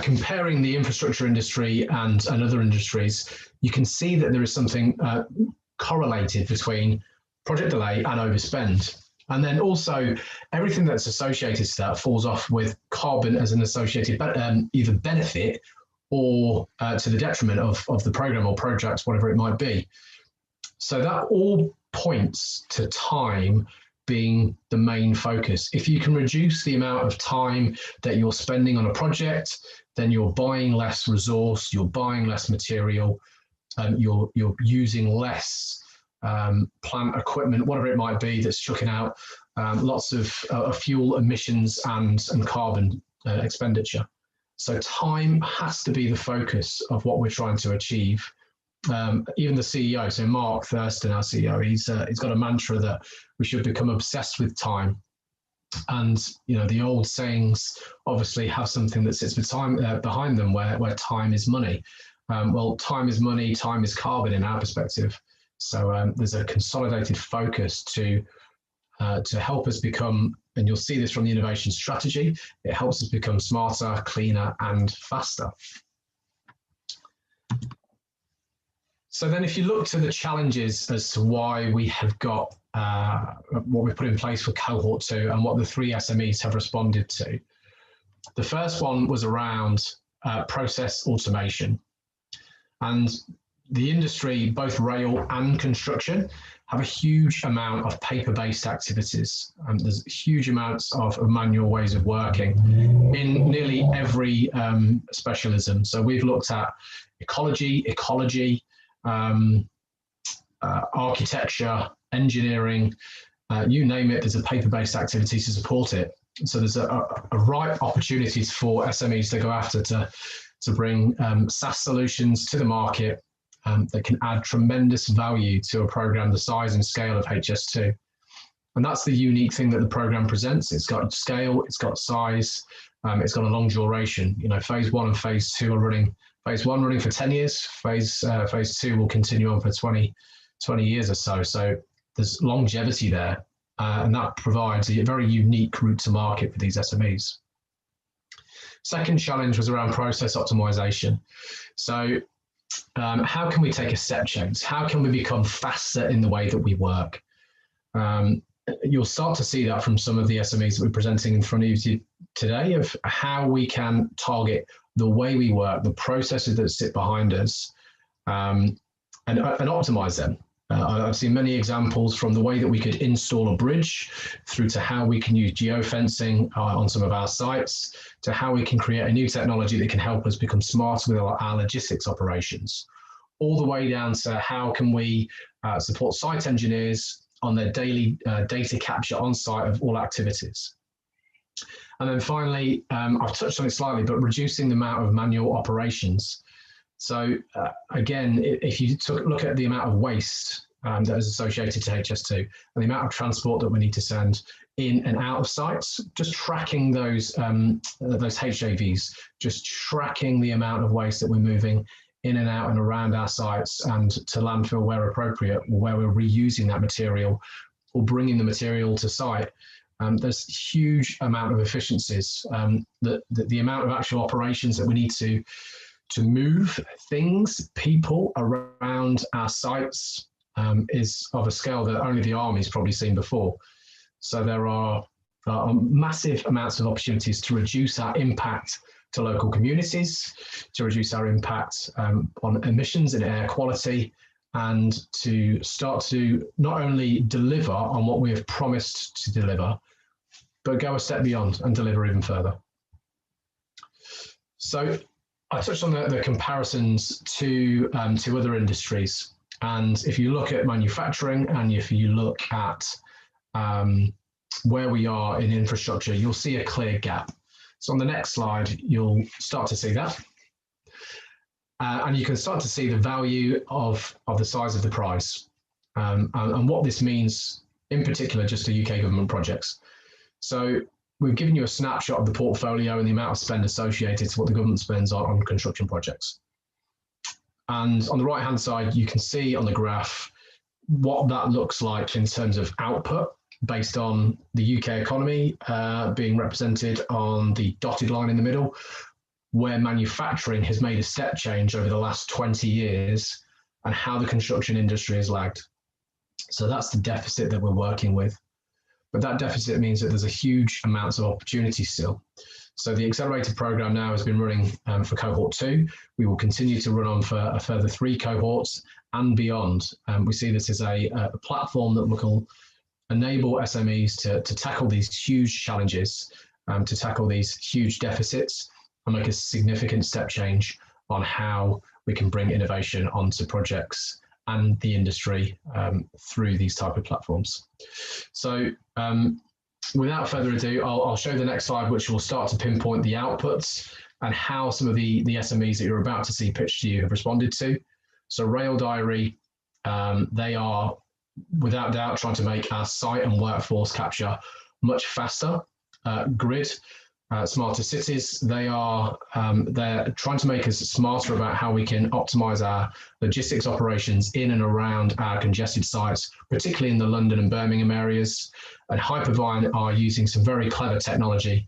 Comparing the infrastructure industry and other industries, you can see that there is something correlated between project delay and overspend. And then also everything that's associated to that falls off with carbon as an associated either benefit or to the detriment of the program or project, whatever it might be. So that all points to time being the main focus. If you can reduce the amount of time that you're spending on a project, then you're buying less resource, you're buying less material, you're using less plant equipment, whatever it might be, that's chucking out lots of fuel emissions and carbon expenditure. So time has to be the focus of what we're trying to achieve. Even the CEO, so Mark Thurston, our CEO, he's got a mantra that we should become obsessed with time. And the old sayings obviously have something that sits behind them, where time is money. Well, time is money, time is carbon in our perspective. So there's a consolidated focus to help us become, and you'll see this from the innovation strategy, it helps us become smarter, cleaner, and faster. So then if you look to the challenges as to why we have got what we've put in place for cohort 2 and what the 3 SMEs have responded to. The first one was around process automation. And the industry, both rail and construction, have a huge amount of paper-based activities. There's huge amounts of manual ways of working in nearly every specialism. So we've looked at ecology, architecture, engineering, you name it, there's a paper-based activity to support it. So there's a ripe opportunities for SMEs to go after to bring SaaS solutions to the market that can add tremendous value to a program the size and scale of HS2. And that's the unique thing that the program presents. It's got scale, it's got size, it's got a long duration. Phase 1 and phase 2 are running. Phase 1 running for 10 years, phase 2 will continue on for 20 years or so. So there's longevity there, and that provides a very unique route to market for these SMEs. Second challenge was around process optimization. So how can we take a step change? How can we become faster in the way that we work? You'll start to see that from some of the SMEs that we're presenting in front of you today, of how we can target the way we work, the processes that sit behind us, and optimize them. I've seen many examples from the way that we could install a bridge through to how we can use geofencing on some of our sites, to how we can create a new technology that can help us become smarter with our logistics operations, all the way down to how can we support site engineers on their daily data capture on site of all activities. And then finally, I've touched on it slightly, but reducing the amount of manual operations. So again, if you look at the amount of waste that is associated to HS2 and the amount of transport that we need to send in and out of sites, just tracking those HAVs, just tracking the amount of waste that we're moving in and out and around our sites and to landfill where appropriate, or where we're reusing that material or bringing the material to site. There's huge amount of efficiencies. The amount of actual operations that we need to move things, people around our sites is of a scale that only the Army's probably seen before. So there are massive amounts of opportunities to reduce our impact to local communities, to reduce our impact on emissions and air quality, and to start to not only deliver on what we have promised to deliver, but go a step beyond and deliver even further. So I touched on the comparisons to other industries. And if you look at manufacturing and if you look at where we are in infrastructure, you'll see a clear gap. So on the next slide, you'll start to see that. And you can start to see the value of the size of the prize and what this means, in particular, just to UK government projects. So we've given you a snapshot of the portfolio and the amount of spend associated to what the government spends on construction projects. And on the right-hand side, you can see on the graph what that looks like in terms of output based on the UK economy being represented on the dotted line in the middle, where manufacturing has made a step change over the last 20 years and how the construction industry has lagged. So that's the deficit that we're working with. But that deficit means that there's a huge amount of opportunity still. So the accelerator program now has been running for cohort 2. We will continue to run on for a further 3 cohorts and beyond. We see this as a platform that will enable SMEs to tackle these huge challenges, to tackle these huge deficits and make a significant step change on how we can bring innovation onto projects and the industry through these type of platforms. So without further ado, I'll show the next slide, which will start to pinpoint the outputs and how some of the SMEs that you're about to see pitched to you have responded to. So Rail Diary, they are without doubt trying to make our site and workforce capture much faster. Grid, Smarter Cities, they're trying to make us smarter about how we can optimize our logistics operations in and around our congested sites, particularly in the London and Birmingham areas. And Hypervine are using some very clever technology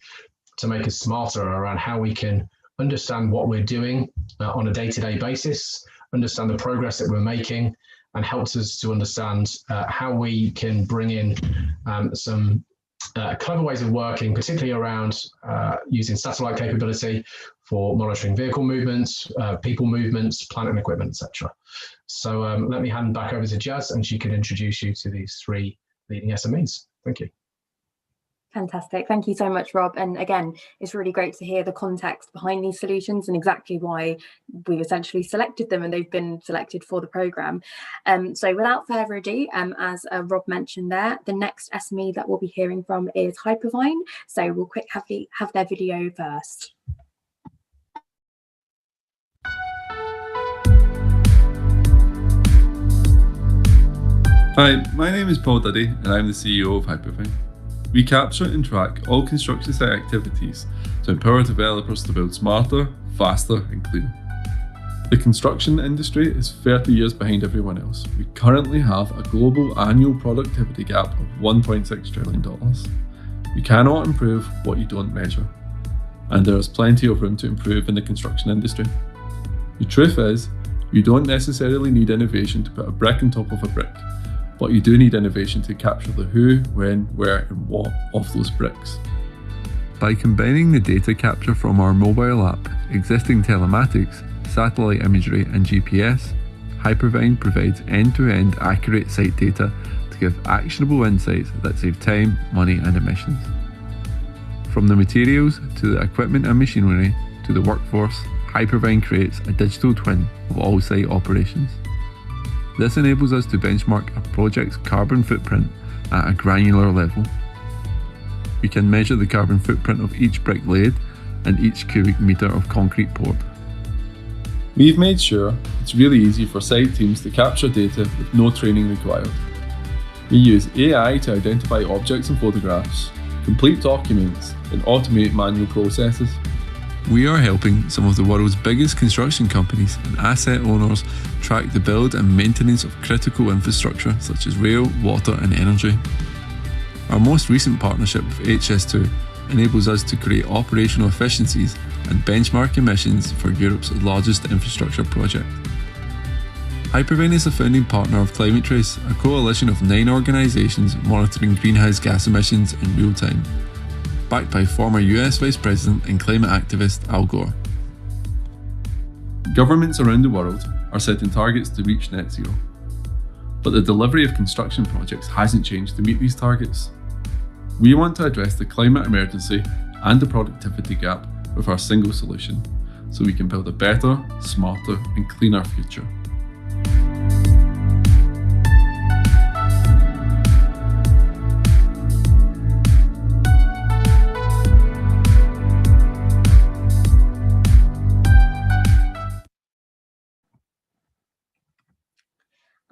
to make us smarter around how we can understand what we're doing on a day-to-day basis, understand the progress that we're making, and helps us to understand how we can bring in some clever ways of working, particularly around using satellite capability for monitoring vehicle movements, people movements, plant and equipment, etc. So let me hand back over to Jazz, and she can introduce you to these 3 leading SMEs. Thank you. Fantastic. Thank you so much, Rob. And again, it's really great to hear the context behind these solutions and exactly why we've essentially selected them and they've been selected for the programme. So without further ado, as Rob mentioned there, the next SME that we'll be hearing from is Hypervine. So we'll quick have their video first. Hi, my name is Paul Duddy and I'm the CEO of Hypervine. We capture and track all construction site activities to empower developers to build smarter, faster and cleaner. The construction industry is 30 years behind everyone else. We currently have a global annual productivity gap of $1.6 trillion. You cannot improve what you don't measure. and there is plenty of room to improve in the construction industry. The truth is, you don't necessarily need innovation to put a brick on top of a brick, but you do need innovation to capture the who, when, where and what of those bricks. By combining the data capture from our mobile app, existing telematics, satellite imagery and GPS, Hypervine provides end-to-end accurate site data to give actionable insights that save time, money and emissions. From the materials to the equipment and machinery to the workforce, Hypervine creates a digital twin of all site operations. This enables us to benchmark a project's carbon footprint at a granular level. We can measure the carbon footprint of each brick laid and each cubic metre of concrete poured. We've made sure it's really easy for site teams to capture data with no training required. We use AI to identify objects and photographs, complete documents, and automate manual processes. We are helping some of the world's biggest construction companies and asset owners track the build and maintenance of critical infrastructure such as rail, water and energy. Our most recent partnership with HS2 enables us to create operational efficiencies and benchmark emissions for Europe's largest infrastructure project. Hypervine is a founding partner of Climate Trace, a coalition of 9 organisations monitoring greenhouse gas emissions in real time, backed by former US Vice President and climate activist Al Gore. Governments around the world are setting targets to reach net zero, but the delivery of construction projects hasn't changed to meet these targets. We want to address the climate emergency and the productivity gap with our single solution, so we can build a better, smarter and cleaner future.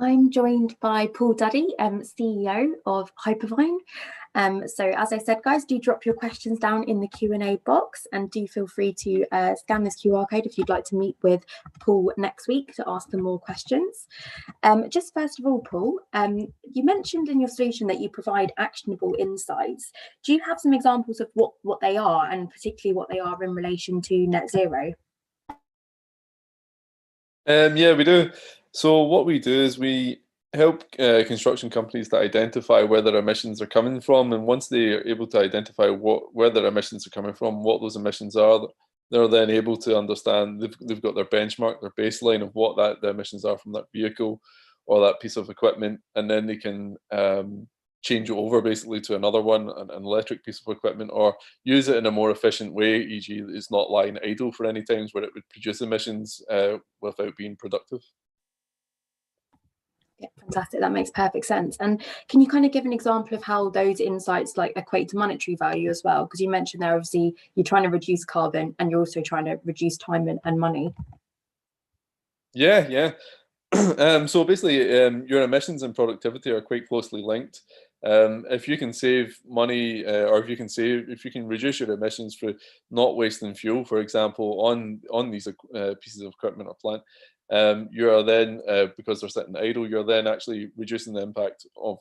I'm joined by Paul Duddy, CEO of Hypervine. So as I said, guys, do drop your questions down in the Q&A box and do feel free to scan this QR code if you'd like to meet with Paul next week to ask them more questions. Just first of all, Paul, you mentioned in your solution that you provide actionable insights. Do you have some examples of what they are, and particularly what they are in relation to net zero? Yeah, we do. So what we do is we help construction companies to identify where their emissions are coming from, and once they are able to identify where their emissions are coming from, what those emissions are, they're then able to understand, they've got their benchmark, their baseline of what the emissions are from that vehicle or that piece of equipment, and then they can change it over basically to another one, an electric piece of equipment, or use it in a more efficient way, e.g. it's not lying idle for any times where it would produce emissions without being productive. Yeah, fantastic. That makes perfect sense. And can you kind of give an example of how those insights like equate to monetary value as well? Because you mentioned there, obviously, you're trying to reduce carbon and you're also trying to reduce time and money. Yeah. So basically, your emissions and productivity are quite closely linked. If you can save money, or if you can reduce your emissions through not wasting fuel, for example, on these pieces of equipment or plant, you are then, because they're sitting idle, you're then actually reducing the impact of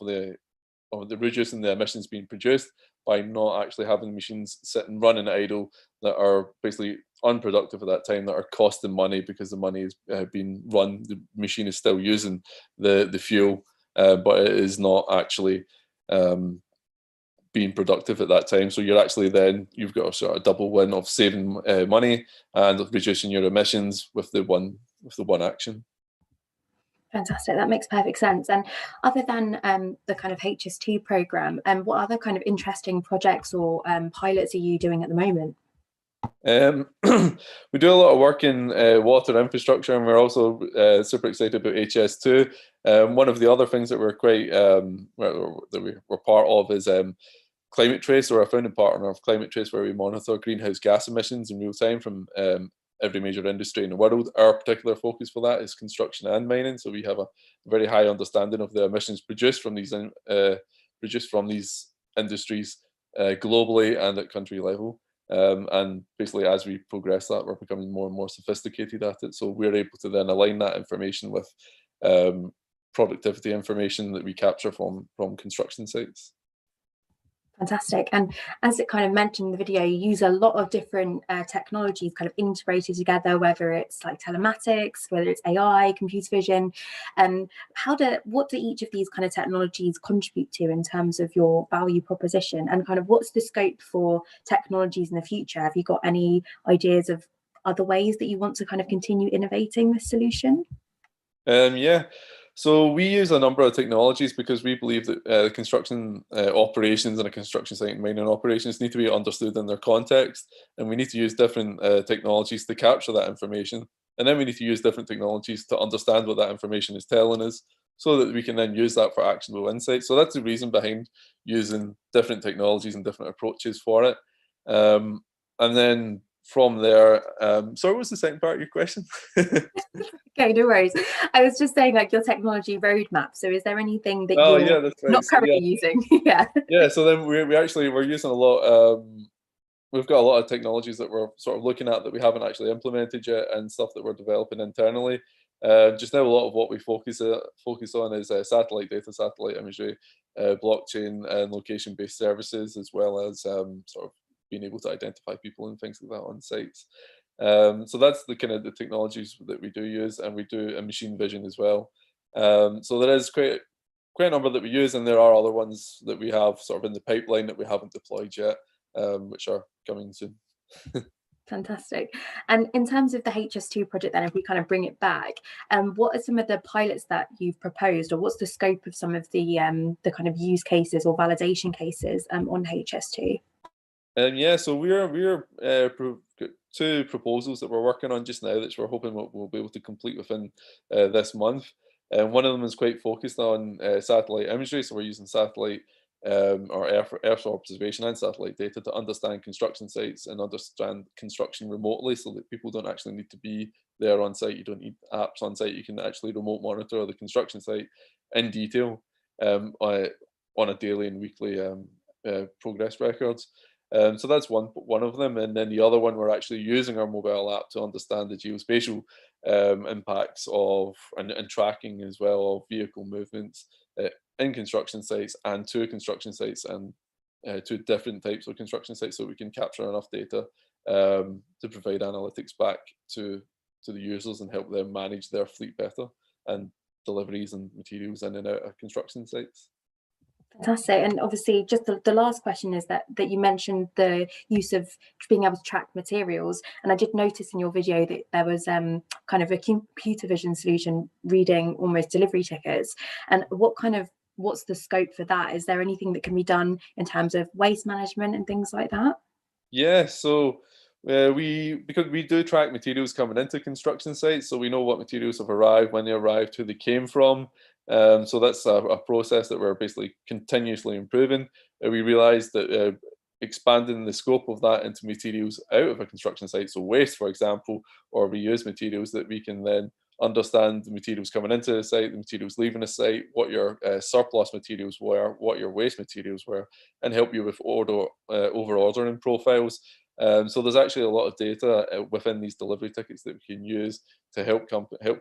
reducing the emissions being produced by not actually having machines sitting running idle that are basically unproductive at that time, that are costing money because the money is being run, the machine is still using the fuel, but it is not actually being productive at that time. So you're actually you've got a sort of double win of saving money and reducing your emissions with the one action. Fantastic. That makes perfect sense. And other than the kind of HS2 program, what other kind of interesting projects or pilots are you doing at the moment? We do a lot of work in water infrastructure, and we're also super excited about HS2. One of the other things that we're quite that we're part of is Climate Trace. We're a founding partner of Climate Trace, where we monitor greenhouse gas emissions in real time from every major industry in the world. Our particular focus for that is construction and mining, so we have a very high understanding of the emissions produced from these industries globally and at country level. And basically, as we progress that, we're becoming more and more sophisticated at it. So we're able to then align that information with productivity information that we capture from construction sites. Fantastic. And as it kind of mentioned in the video, you use a lot of different technologies kind of integrated together, whether it's like telematics, whether it's AI, computer vision. What do each of these kind of technologies contribute to in terms of your value proposition, and kind of what's the scope for technologies in the future? Have you got any ideas of other ways that you want to kind of continue innovating this solution? Yeah. So we use a number of technologies because we believe that construction operations and a construction site and mining operations need to be understood in their context, and we need to use different technologies to capture that information, and then we need to use different technologies to understand what that information is telling us, so that we can then use that for actionable insights. So that's the reason behind using different technologies and different approaches for it. And then from there, sorry, what was the second part of your question? Okay, no worries. I was just saying, like, your technology roadmap. So is there anything that you're not currently using? Yeah. Yeah, so then we're using a lot, we've got a lot of technologies that we're sort of looking at that we haven't actually implemented yet, and stuff that we're developing internally. Just now, a lot of what we focus on is satellite data, satellite imagery, blockchain and location-based services, as well as sort of being able to identify people and things like that on sites. So that's the kind of the technologies that we do use, and we do a machine vision as well. So there is quite a number that we use, and there are other ones that we have sort of in the pipeline that we haven't deployed yet, which are coming soon. Fantastic. And in terms of the HS2 project, then, if we kind of bring it back, what are some of the pilots that you've proposed, or what's the scope of some of the kind of use cases or validation cases on HS2? Yeah, so we're two proposals that we're working on just now, that we're hoping we'll be able to complete within this month. And one of them is quite focused on satellite imagery, so we're using satellite or Earth observation and satellite data to understand construction sites and understand construction remotely, so that people don't actually need to be there on site. You don't need apps on site. You can actually remote monitor the construction site in detail on a daily and weekly progress records. So that's one of them, and then the other one, we're actually using our mobile app to understand the geospatial impacts of and tracking as well of vehicle movements in construction sites and to construction sites and to different types of construction sites, so we can capture enough data to provide analytics back to the users and help them manage their fleet better and deliveries and materials in and out of construction sites. Fantastic. And obviously, just the last question is that you mentioned the use of being able to track materials, and I did notice in your video that there was kind of a computer vision solution reading almost delivery tickets. And what's the scope for that? Is there anything that can be done in terms of waste management and things like that? Yeah, so because we do track materials coming into construction sites, so we know what materials have arrived, when they arrived, who they came from. So that's a process that we're basically continuously improving. We realised that expanding the scope of that into materials out of a construction site, so waste, for example, or reused materials, that we can then understand the materials coming into the site, the materials leaving the site, what your surplus materials were, what your waste materials were, and help you with over-ordering profiles. So there's actually a lot of data within these delivery tickets that we can use to help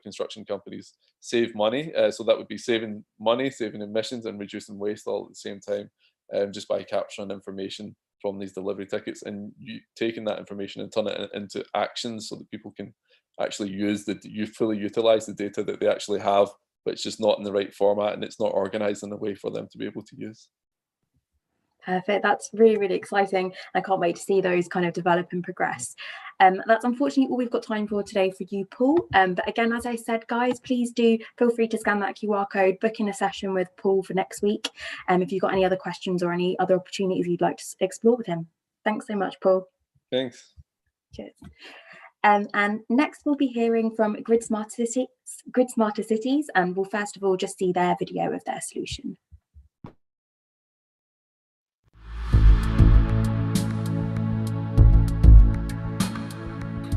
construction companies save money. So that would be saving money, saving emissions, and reducing waste all at the same time, just by capturing information from these delivery tickets and taking that information and turn it into actions, so that people can actually fully utilize the data that they actually have, but it's just not in the right format and it's not organized in a way for them to be able to use. Perfect. That's really, really exciting. I can't wait to see those kind of develop and progress. That's unfortunately all we've got time for today for you, Paul. But again, as I said, guys, please do feel free to scan that QR code, book in a session with Paul for next week. If you've got any other questions or any other opportunities you'd like to explore with him. Thanks so much, Paul. Thanks. Cheers. And next we'll be hearing from Grid Smarter Cities, and we'll first of all just see their video of their solution.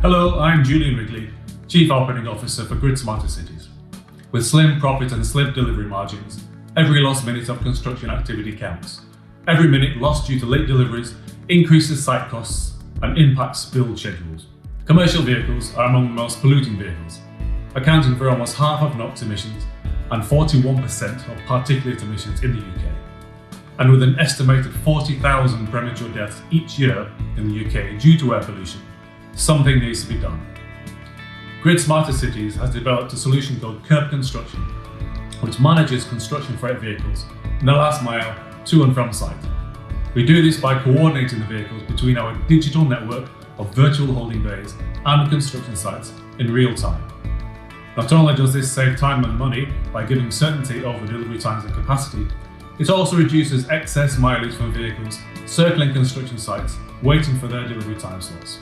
Hello, I'm Julian Wrigley, Chief Operating Officer for Grid Smarter Cities. With slim profit and slim delivery margins, every lost minute of construction activity counts. Every minute lost due to late deliveries increases site costs and impacts build schedules. Commercial vehicles are among the most polluting vehicles, accounting for almost half of NOx emissions and 41% of particulate emissions in the UK. and with an estimated 40,000 premature deaths each year in the UK due to air pollution, something needs to be done. Grid Smarter Cities has developed a solution called Curb Construction, which manages construction freight vehicles in the last mile to and from site. We do this by coordinating the vehicles between our digital network of virtual holding bays and construction sites in real time. Not only does this save time and money by giving certainty over delivery times and capacity, it also reduces excess mileage from vehicles circling construction sites waiting for their delivery time slots.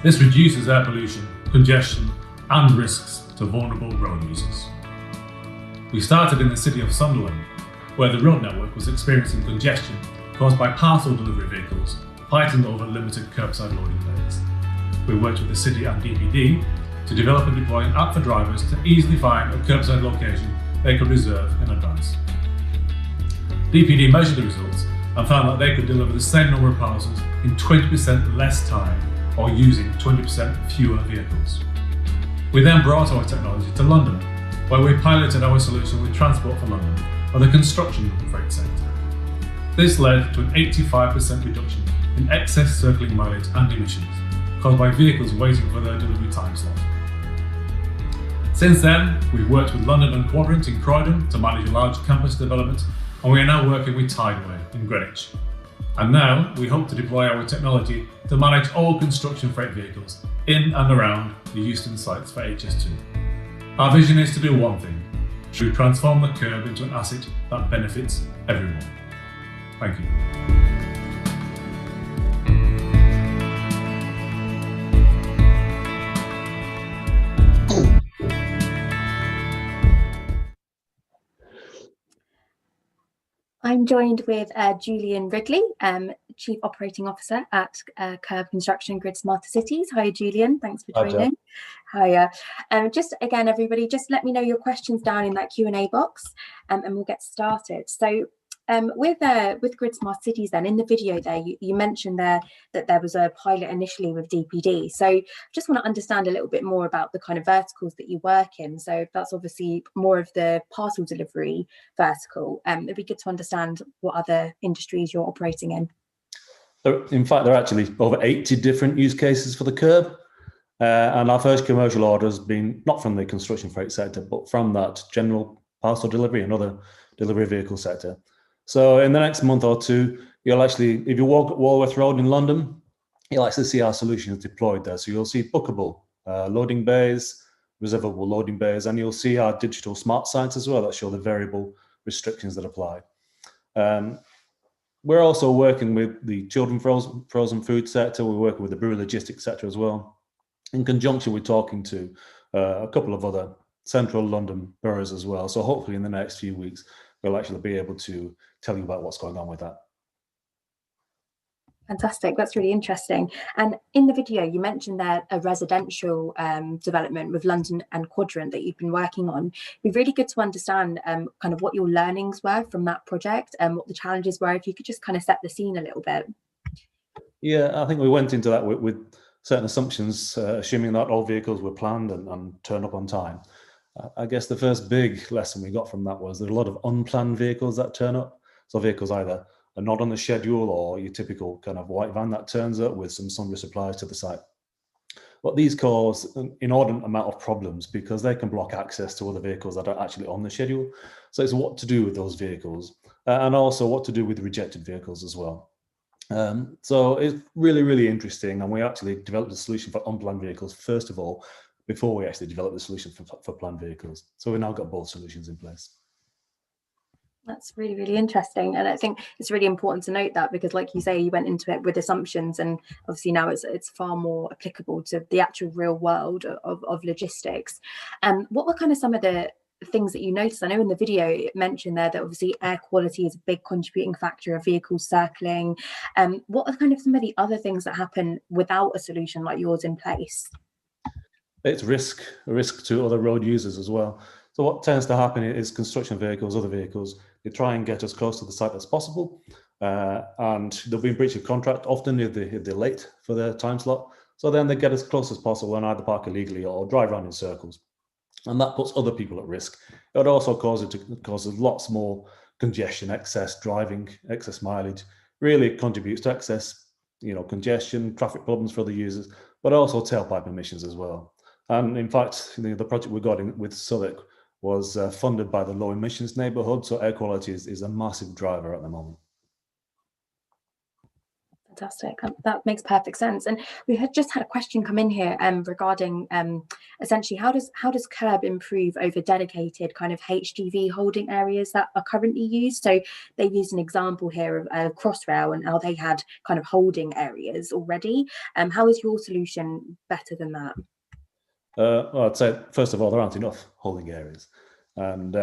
This reduces air pollution, congestion and risks to vulnerable road users. We started in the city of Sunderland, where the road network was experiencing congestion caused by parcel delivery vehicles fighting over limited curbside loading bays. We worked with the city and DPD to develop and deploy an app for drivers to easily find a curbside location they could reserve in advance. DPD measured the results and found that they could deliver the same number of parcels in 20% less time or using 20% fewer vehicles. We then brought our technology to London, where we piloted our solution with Transport for London or the construction freight sector. This led to an 85% reduction in excess circling mileage and emissions caused by vehicles waiting for their delivery time slot. Since then, we've worked with London and Quadrant in Croydon to manage a large campus development, and we are now working with Tideway in Greenwich. And now we hope to deploy our technology to manage all construction freight vehicles in and around the Euston sites for HS2. Our vision is to do one thing, to transform the curb into an asset that benefits everyone. Thank you. I'm joined with Julian Wrigley, Chief Operating Officer at Curb Construction Grid Smarter Cities. Hi, Julian. Thanks for joining. Hiya. Just again, everybody, just let me know your questions down in that Q&A box, and we'll get started. So with Grid Smart Cities then, in the video there, you mentioned there that there was a pilot initially with DPD. So just want to understand a little bit more about the kind of verticals that you work in. So that's obviously more of the parcel delivery vertical. It'd be good to understand what other industries you're operating in. In fact, there are actually over 80 different use cases for the curb. And our first commercial order has been not from the construction freight sector, but from that general parcel delivery and other delivery vehicle sector. So in the next month or two, you'll actually, if you walk Walworth Road in London, you'll actually see our solutions deployed there. So you'll see bookable loading bays, reservable loading bays, and you'll see our digital smart sites as well that show the variable restrictions that apply. We're also working with the children frozen food sector. We're working with the brewery logistics sector as well. In conjunction, we're talking to a couple of other central London boroughs as well. So hopefully in the next few weeks, we'll actually be able to tell you about what's going on with that. Fantastic, that's really interesting. And in the video, you mentioned there a residential development with London and Quadrant that you've been working on. It'd be really good to understand kind of what your learnings were from that project and what the challenges were. If you could just kind of set the scene a little bit. Yeah, I think we went into that with certain assumptions, assuming that all vehicles were planned and turned up on time. I guess the first big lesson we got from that was there are a lot of unplanned vehicles that turn up. So vehicles either are not on the schedule or your typical kind of white van that turns up with some sundry supplies to the site. But these cause an inordinate amount of problems because they can block access to other vehicles that are actually on the schedule. So it's what to do with those vehicles and also what to do with rejected vehicles as well. So it's really, really interesting. And we actually developed a solution for unplanned vehicles, first of all, before we actually developed the solution for planned vehicles. So we've now got both solutions in place. That's really, really interesting. And I think it's really important to note that because like you say, you went into it with assumptions and obviously now it's far more applicable to the actual real world of logistics. What were kind of some of the things that you noticed? I know in the video it mentioned there that obviously air quality is a big contributing factor of vehicles circling. What are kind of some of the other things that happen without a solution like yours in place? It's a risk to other road users as well. So what tends to happen is construction vehicles, other vehicles, they try and get as close to the site as possible. And there'll be a breach of contract, often if they're late for their time slot. So then they get as close as possible and either park illegally or drive around in circles. And that puts other people at risk. It also causes lots more congestion, excess driving, excess mileage really contributes to excess, congestion, traffic problems for the users, but also tailpipe emissions as well. And in fact, the project we got in with Southwark was funded by the low emissions neighbourhood, so air quality is a massive driver at the moment. Fantastic. That makes perfect sense. And we had just had a question come in here regarding essentially how does curb improve over dedicated kind of HGV holding areas that are currently used? So they've used an example here of Crossrail and how they had kind of holding areas already. How is your solution better than that? Well, I'd say, first of all, there aren't enough holding areas. And,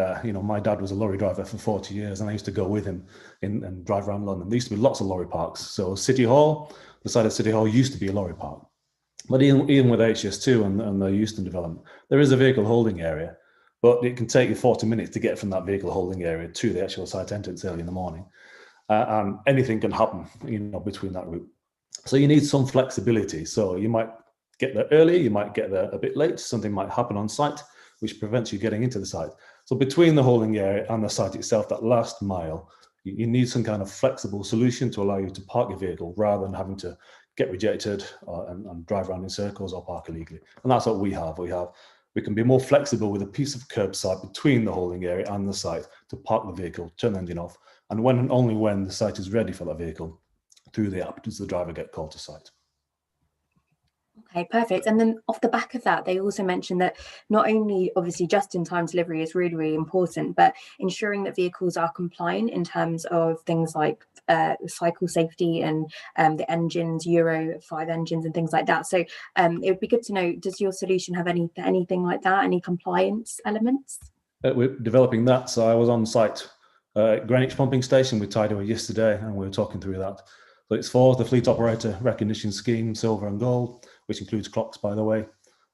my dad was a lorry driver for 40 years and I used to go with him and drive around London. There used to be lots of lorry parks. So City Hall, the side of City Hall used to be a lorry park. But even with HS2 and the Euston development, there is a vehicle holding area, but it can take you 40 minutes to get from that vehicle holding area to the actual site entrance early in the morning. And anything can happen, between that route. So you need some flexibility. So you might get there early, you might get there a bit late, something might happen on site, which prevents you getting into the site. So between the holding area and the site itself, that last mile, you need some kind of flexible solution to allow you to park your vehicle rather than having to get rejected and drive around in circles or park illegally. And that's what we have. We can be more flexible with a piece of curbside between the holding area and the site to park the vehicle, turn the engine off, and when and only when the site is ready for that vehicle, through the app does the driver get called to site. Okay, perfect. And then off the back of that, they also mentioned that not only obviously just-in-time delivery is really, really important, but ensuring that vehicles are compliant in terms of things like cycle safety and the engines, Euro 5 engines and things like that. So it would be good to know, does your solution have anything like that, any compliance elements? We're developing that. So I was on site at Greenwich Pumping Station with Tideway yesterday, and we were talking through that. So it's for the Fleet Operator Recognition Scheme, Silver and Gold, which includes clocks, by the way.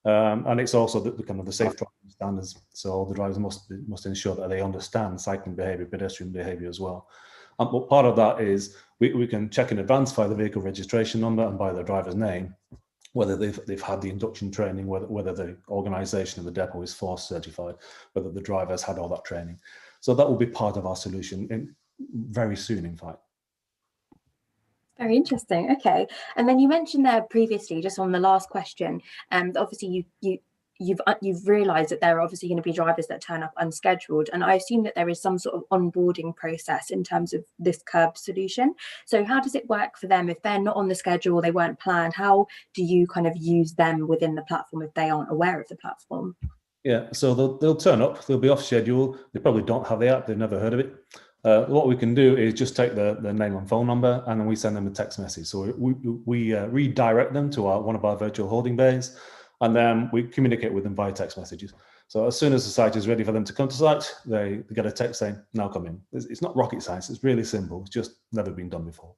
And it's also the kind of the safe driving standards. So the drivers must ensure that they understand cycling behaviour, pedestrian behaviour as well. But part of that is we can check in advance by the vehicle registration number and by the driver's name, whether they've had the induction training, whether the organisation of the depot is force certified, whether the driver has had all that training. So that will be part of our solution very soon, in fact. Very interesting. Okay, and then you mentioned there previously, just on the last question, obviously you've realised that there are obviously going to be drivers that turn up unscheduled, and I assume that there is some sort of onboarding process in terms of this curb solution. So how does it work for them if they're not on the schedule, they weren't planned? How do you kind of use them within the platform if they aren't aware of the platform? Yeah, so they'll turn up, they'll be off schedule, they probably don't have the app, they've never heard of it. What we can do is just take the name and phone number, and then we send them a text message. So we redirect them to one of our virtual holding bays, and then we communicate with them via text messages. So as soon as the site is ready for them to come to site, they get a text saying, now come in. It's not rocket science, it's really simple. It's just never been done before.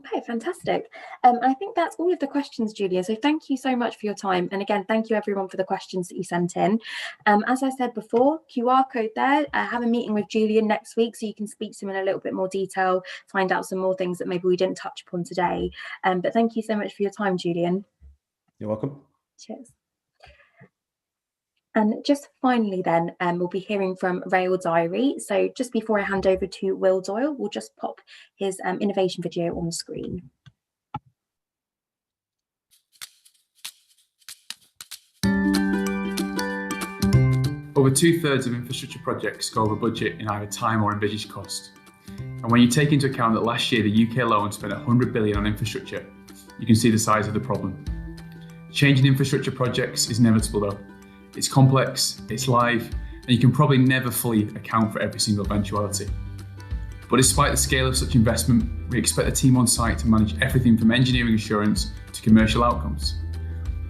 Okay, fantastic. I think that's all of the questions, Julia. So thank you so much for your time. And again, thank you everyone for the questions that you sent in. As I said before, QR code there. Have a meeting with Julian next week so you can speak to him in a little bit more detail, find out some more things that maybe we didn't touch upon today. But thank you so much for your time, Julian. You're welcome. Cheers. And just finally then, we'll be hearing from Rail Diary. So just before I hand over to Will Doyle, we'll just pop his innovation video on the screen. Over 2/3 of infrastructure projects go over budget in either time or envisaged cost. And when you take into account that last year the UK alone spent 100 billion on infrastructure, you can see the size of the problem. Changing infrastructure projects is inevitable though. It's complex, it's live, and you can probably never fully account for every single eventuality. But despite the scale of such investment, we expect the team on site to manage everything from engineering assurance to commercial outcomes,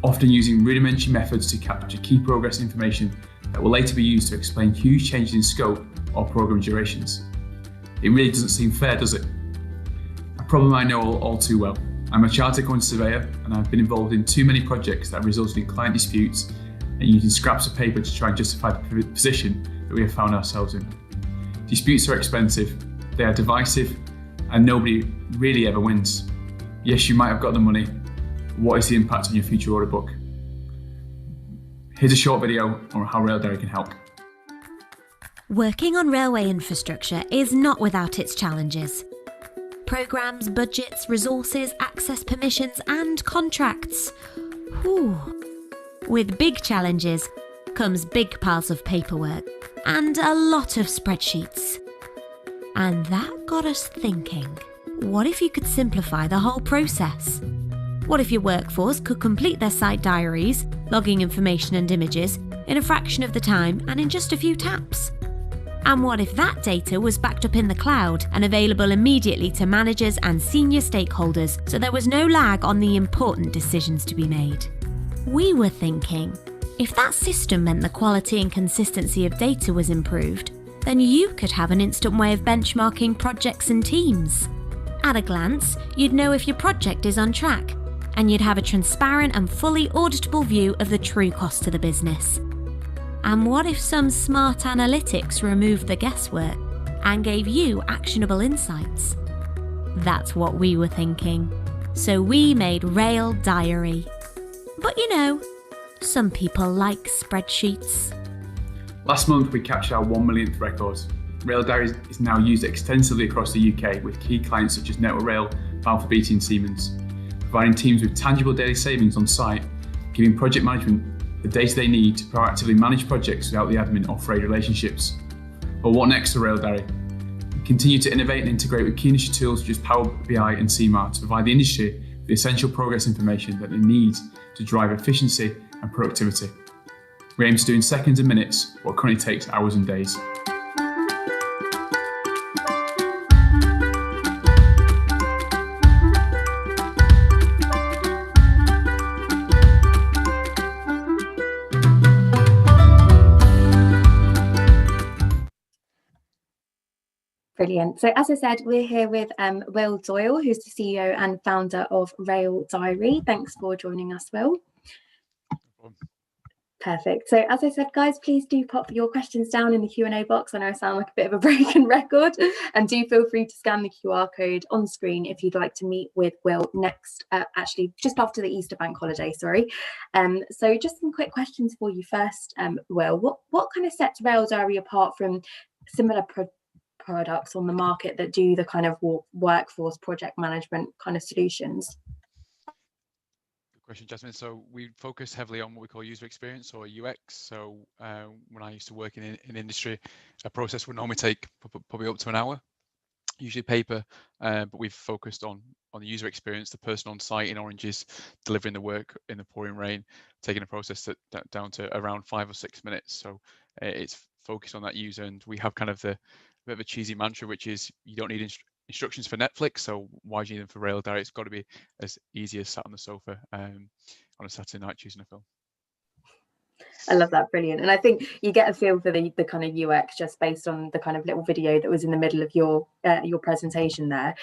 often using rudimentary methods to capture key progress information that will later be used to explain huge changes in scope or program durations. It really doesn't seem fair, does it? A problem I know all too well. I'm a chartered quantity surveyor, and I've been involved in too many projects that resulted in client disputes and using scraps of paper to try and justify the position that we have found ourselves in. Disputes are expensive, they are divisive, and nobody really ever wins. Yes, you might have got the money. What is the impact on your future order book? Here's a short video on how Rail Diary can help. Working on railway infrastructure is not without its challenges. Programmes, budgets, resources, access permissions and contracts. Whew. With big challenges comes big piles of paperwork and a lot of spreadsheets. And that got us thinking, what if you could simplify the whole process? What if your workforce could complete their site diaries, logging information and images, in a fraction of the time and in just a few taps? And what if that data was backed up in the cloud and available immediately to managers and senior stakeholders so there was no lag on the important decisions to be made? We were thinking, if that system meant the quality and consistency of data was improved, then you could have an instant way of benchmarking projects and teams. At a glance, you'd know if your project is on track, and you'd have a transparent and fully auditable view of the true cost to the business. And what if some smart analytics removed the guesswork and gave you actionable insights? That's what we were thinking. So we made Rail Diary. But you know, some people like spreadsheets. Last month we captured our 1 millionth record. Rail Diary is now used extensively across the UK with key clients such as Network Rail, Balfour Beatty and Siemens, providing teams with tangible daily savings on site, giving project management the data they need to proactively manage projects without the admin or frayed relationships. But what next for Rail Diary? We continue to innovate and integrate with key industry tools such as Power BI and CMAR to provide the industry with the essential progress information that they need to drive efficiency and productivity. We aim to do in seconds and minutes what currently takes hours and days. Brilliant. So as I said, we're here with Will Doyle, who's the CEO and founder of Rail Diary. Thanks for joining us, Will. Perfect. So as I said, guys, please do pop your questions down in the Q&A box. I know I sound like a bit of a broken record, and do feel free to scan the QR code on screen if you'd like to meet with Will next, actually just after the Easter bank holiday, sorry. So just some quick questions for you first, Will. What kind of sets Rail Diary apart from similar products on the market that do the kind of workforce project management kind of solutions? Question, Jasmine. So we focus heavily on what we call user experience or UX. So when I used to work in industry, a process would normally take probably up to an hour, usually paper, but we've focused on the user experience, the person on site in oranges, delivering the work in the pouring rain, taking a process that down to around 5 or 6 minutes. So it's focused on that user, and we have kind of the bit of a cheesy mantra, which is you don't need instructions for Netflix, so why do you need them for Rail Diary? It's got to be as easy as sat on the sofa on a Saturday night choosing a film. I love that. Brilliant. And I think you get a feel for the kind of UX just based on the kind of little video that was in the middle of your presentation there.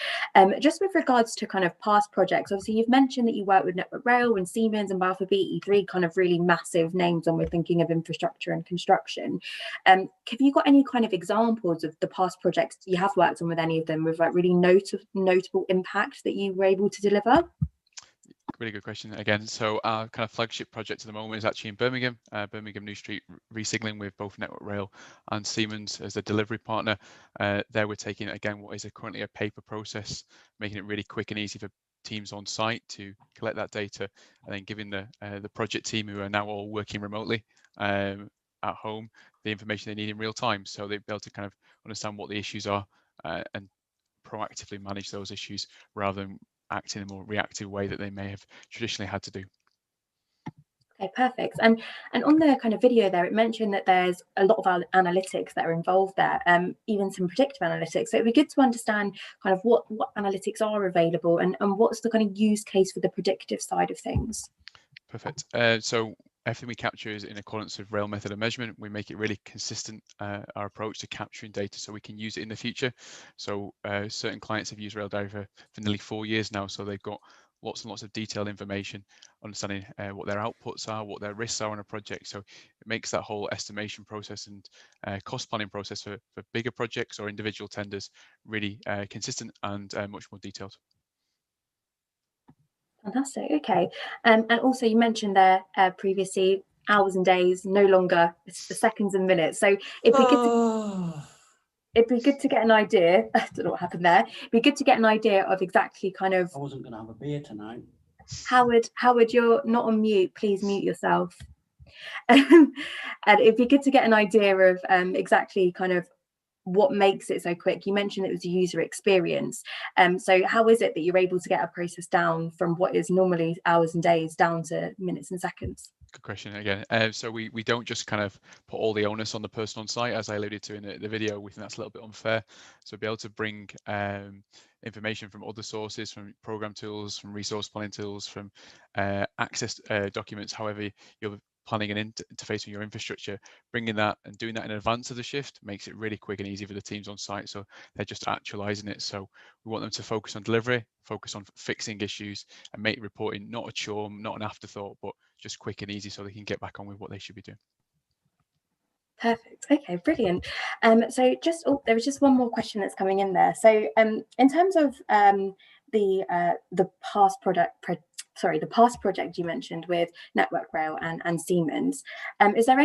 Just with regards to kind of past projects, obviously you've mentioned that you work with Network Rail and Siemens and Balfour Beatty, three kind of really massive names when we're thinking of infrastructure and construction. Have you got any kind of examples of the past projects you have worked on with any of them with like really notable impact that you were able to deliver? Really good question again. So our kind of flagship project at the moment is actually in Birmingham, Birmingham New Street resignaling with both Network Rail and Siemens as a delivery partner. There we're taking, again, what is currently a paper process, making it really quick and easy for teams on site to collect that data, and then giving the project team, who are now all working remotely at home, the information they need in real time. So they'll be able to kind of understand what the issues are and proactively manage those issues rather than act in a more reactive way that they may have traditionally had to do. Okay, perfect. And on the kind of video there, it mentioned that there's a lot of analytics that are involved there, even some predictive analytics. So it'd be good to understand kind of what analytics are available and what's the kind of use case for the predictive side of things. Perfect. So everything we capture is in accordance with rail method of measurement. We make it really consistent, our approach to capturing data, so we can use it in the future. So certain clients have used Rail Diary for nearly 4 years now, so they've got lots and lots of detailed information, understanding what their outputs are, what their risks are on a project. So it makes that whole estimation process and cost planning process for bigger projects or individual tenders really consistent and much more detailed. Fantastic. Okay. And also you mentioned there previously hours and days, no longer it's the seconds and minutes. So it'd be good to get an idea. I don't know what happened there. It'd be good to get an idea of exactly kind of. I wasn't going to have a beer tonight. Howard, you're not on mute. Please mute yourself. And it'd be good to get an idea of exactly kind of what makes it so quick. You mentioned it was a user experience. So how is it that you're able to get a process down from what is normally hours and days down to minutes and seconds? Good question again. So we don't just kind of put all the onus on the person on site, as I alluded to in the video. We think that's a little bit unfair. So be able to bring information from other sources, from program tools, from resource planning tools, from access documents, however you're planning an interface with your infrastructure, bringing that and doing that in advance of the shift makes it really quick and easy for the teams on site. So they're just actualizing it. So we want them to focus on delivery, focus on fixing issues, and make reporting not a chore, not an afterthought, but just quick and easy so they can get back on with what they should be doing. Perfect. Okay, brilliant. So there was just one more question that's coming in there. So in terms of the past project you mentioned with Network Rail and Siemens, is there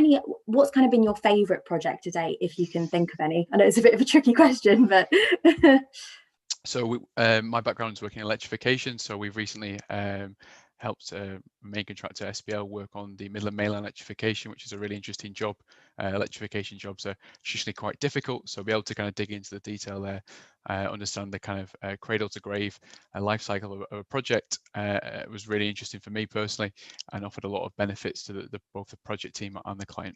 what's kind of been your favorite project to date, if you can think of any? I know it's a bit of a tricky question, but So my background is working in electrification. So we've recently helped main contractor SBL work on the Midland Main Line electrification, which is a really interesting job. Electrification jobs are traditionally quite difficult, so be able to kind of dig into the detail there, understand the kind of cradle to grave life cycle of a project was really interesting for me personally, and offered a lot of benefits to both the project team and the client.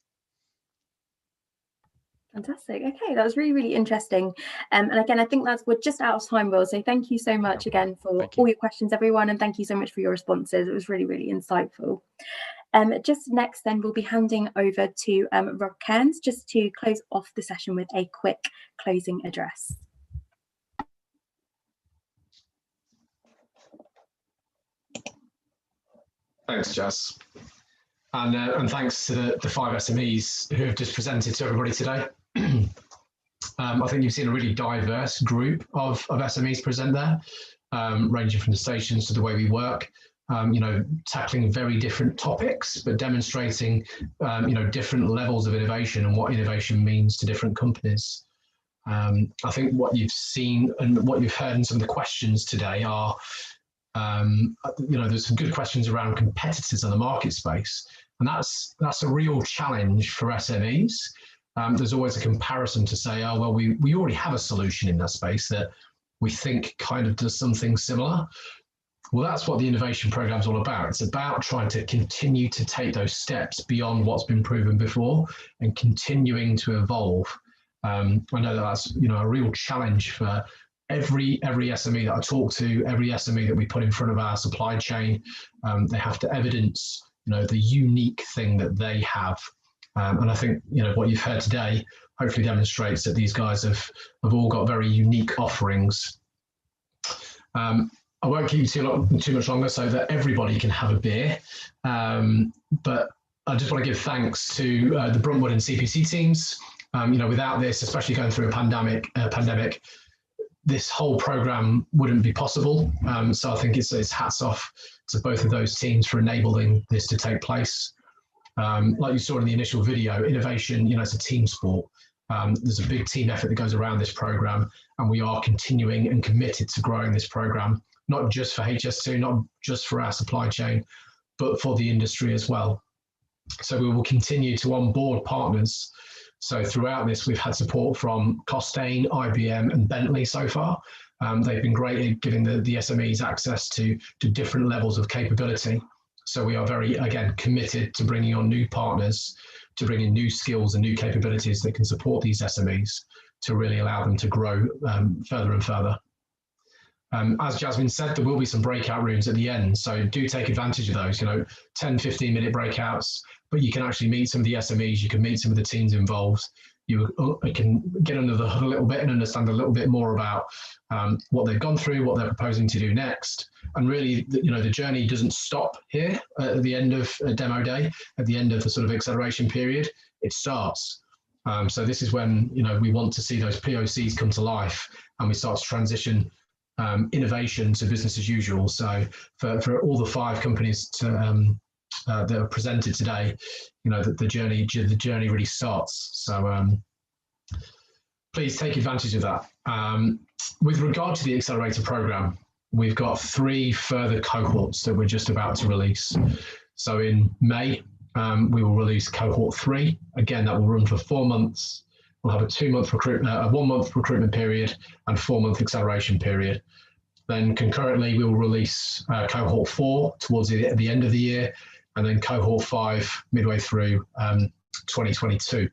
Fantastic. Okay, that was really, really interesting. And again, I think we're just out of time, Will. So thank you so much again for all your questions, everyone. And thank you so much for your responses. It was really, really insightful. Just next, then we'll be handing over to Rob Cairns just to close off the session with a quick closing address. Thanks, Jazz. And thanks to the 5 SMEs who have just presented to everybody today. I think you've seen a really diverse group of SMEs present there, ranging from the stations to the way we work, tackling very different topics, but demonstrating, different levels of innovation and what innovation means to different companies. I think what you've seen and what you've heard in some of the questions today are, there's some good questions around competitors in the market space, and that's a real challenge for SMEs. There's always a comparison to say, oh, well, we already have a solution in that space that we think kind of does something similar. Well, that's what the innovation program is all about. It's about trying to continue to take those steps beyond what's been proven before and continuing to evolve. I know that's a real challenge for every SME that I talk to, every SME that we put in front of our supply chain. They have to evidence the unique thing that they have. And I think what you've heard today hopefully demonstrates that these guys have all got very unique offerings. I won't keep you too much longer so that everybody can have a beer. But I just want to give thanks to the Bruntwood and CPC teams. Without this, especially going through a pandemic, this whole program wouldn't be possible. So I think it's hats off to both of those teams for enabling this to take place. Like you saw in the initial video, innovation, it's a team sport. There's a big team effort that goes around this program, and we are continuing and committed to growing this program, not just for HS2, not just for our supply chain, but for the industry as well. So we will continue to onboard partners. So throughout this, we've had support from Costain, IBM, and Bentley so far. They've been great at giving the SMEs access to different levels of capability. So we are very, again, committed to bringing on new partners, to bring in new skills and new capabilities that can support these SMEs to really allow them to grow further and further. As Jasmine said, there will be some breakout rooms at the end, so do take advantage of those, 10, 15-minute breakouts, but you can actually meet some of the SMEs, you can meet some of the teams involved, you can get under the hood a little bit and understand a little bit more about what they've gone through, what they're proposing to do next. And really, the journey doesn't stop here at the end of a demo day, at the end of the sort of acceleration period, it starts. So this is when, we want to see those POCs come to life and we start to transition innovation to business as usual. So for all the 5 companies to that are presented today, you know, that the journey really starts. So please take advantage of that. With regard to the accelerator program, we've got 3 further cohorts that we're just about to release. So in May, we will release cohort 3. Again, that will run for 4 months. We'll have a 2-month recruitment, a 1-month recruitment period, and 4-month acceleration period. Then concurrently, we will release cohort 4 towards the end of the year, and then cohort 5 midway through 2022.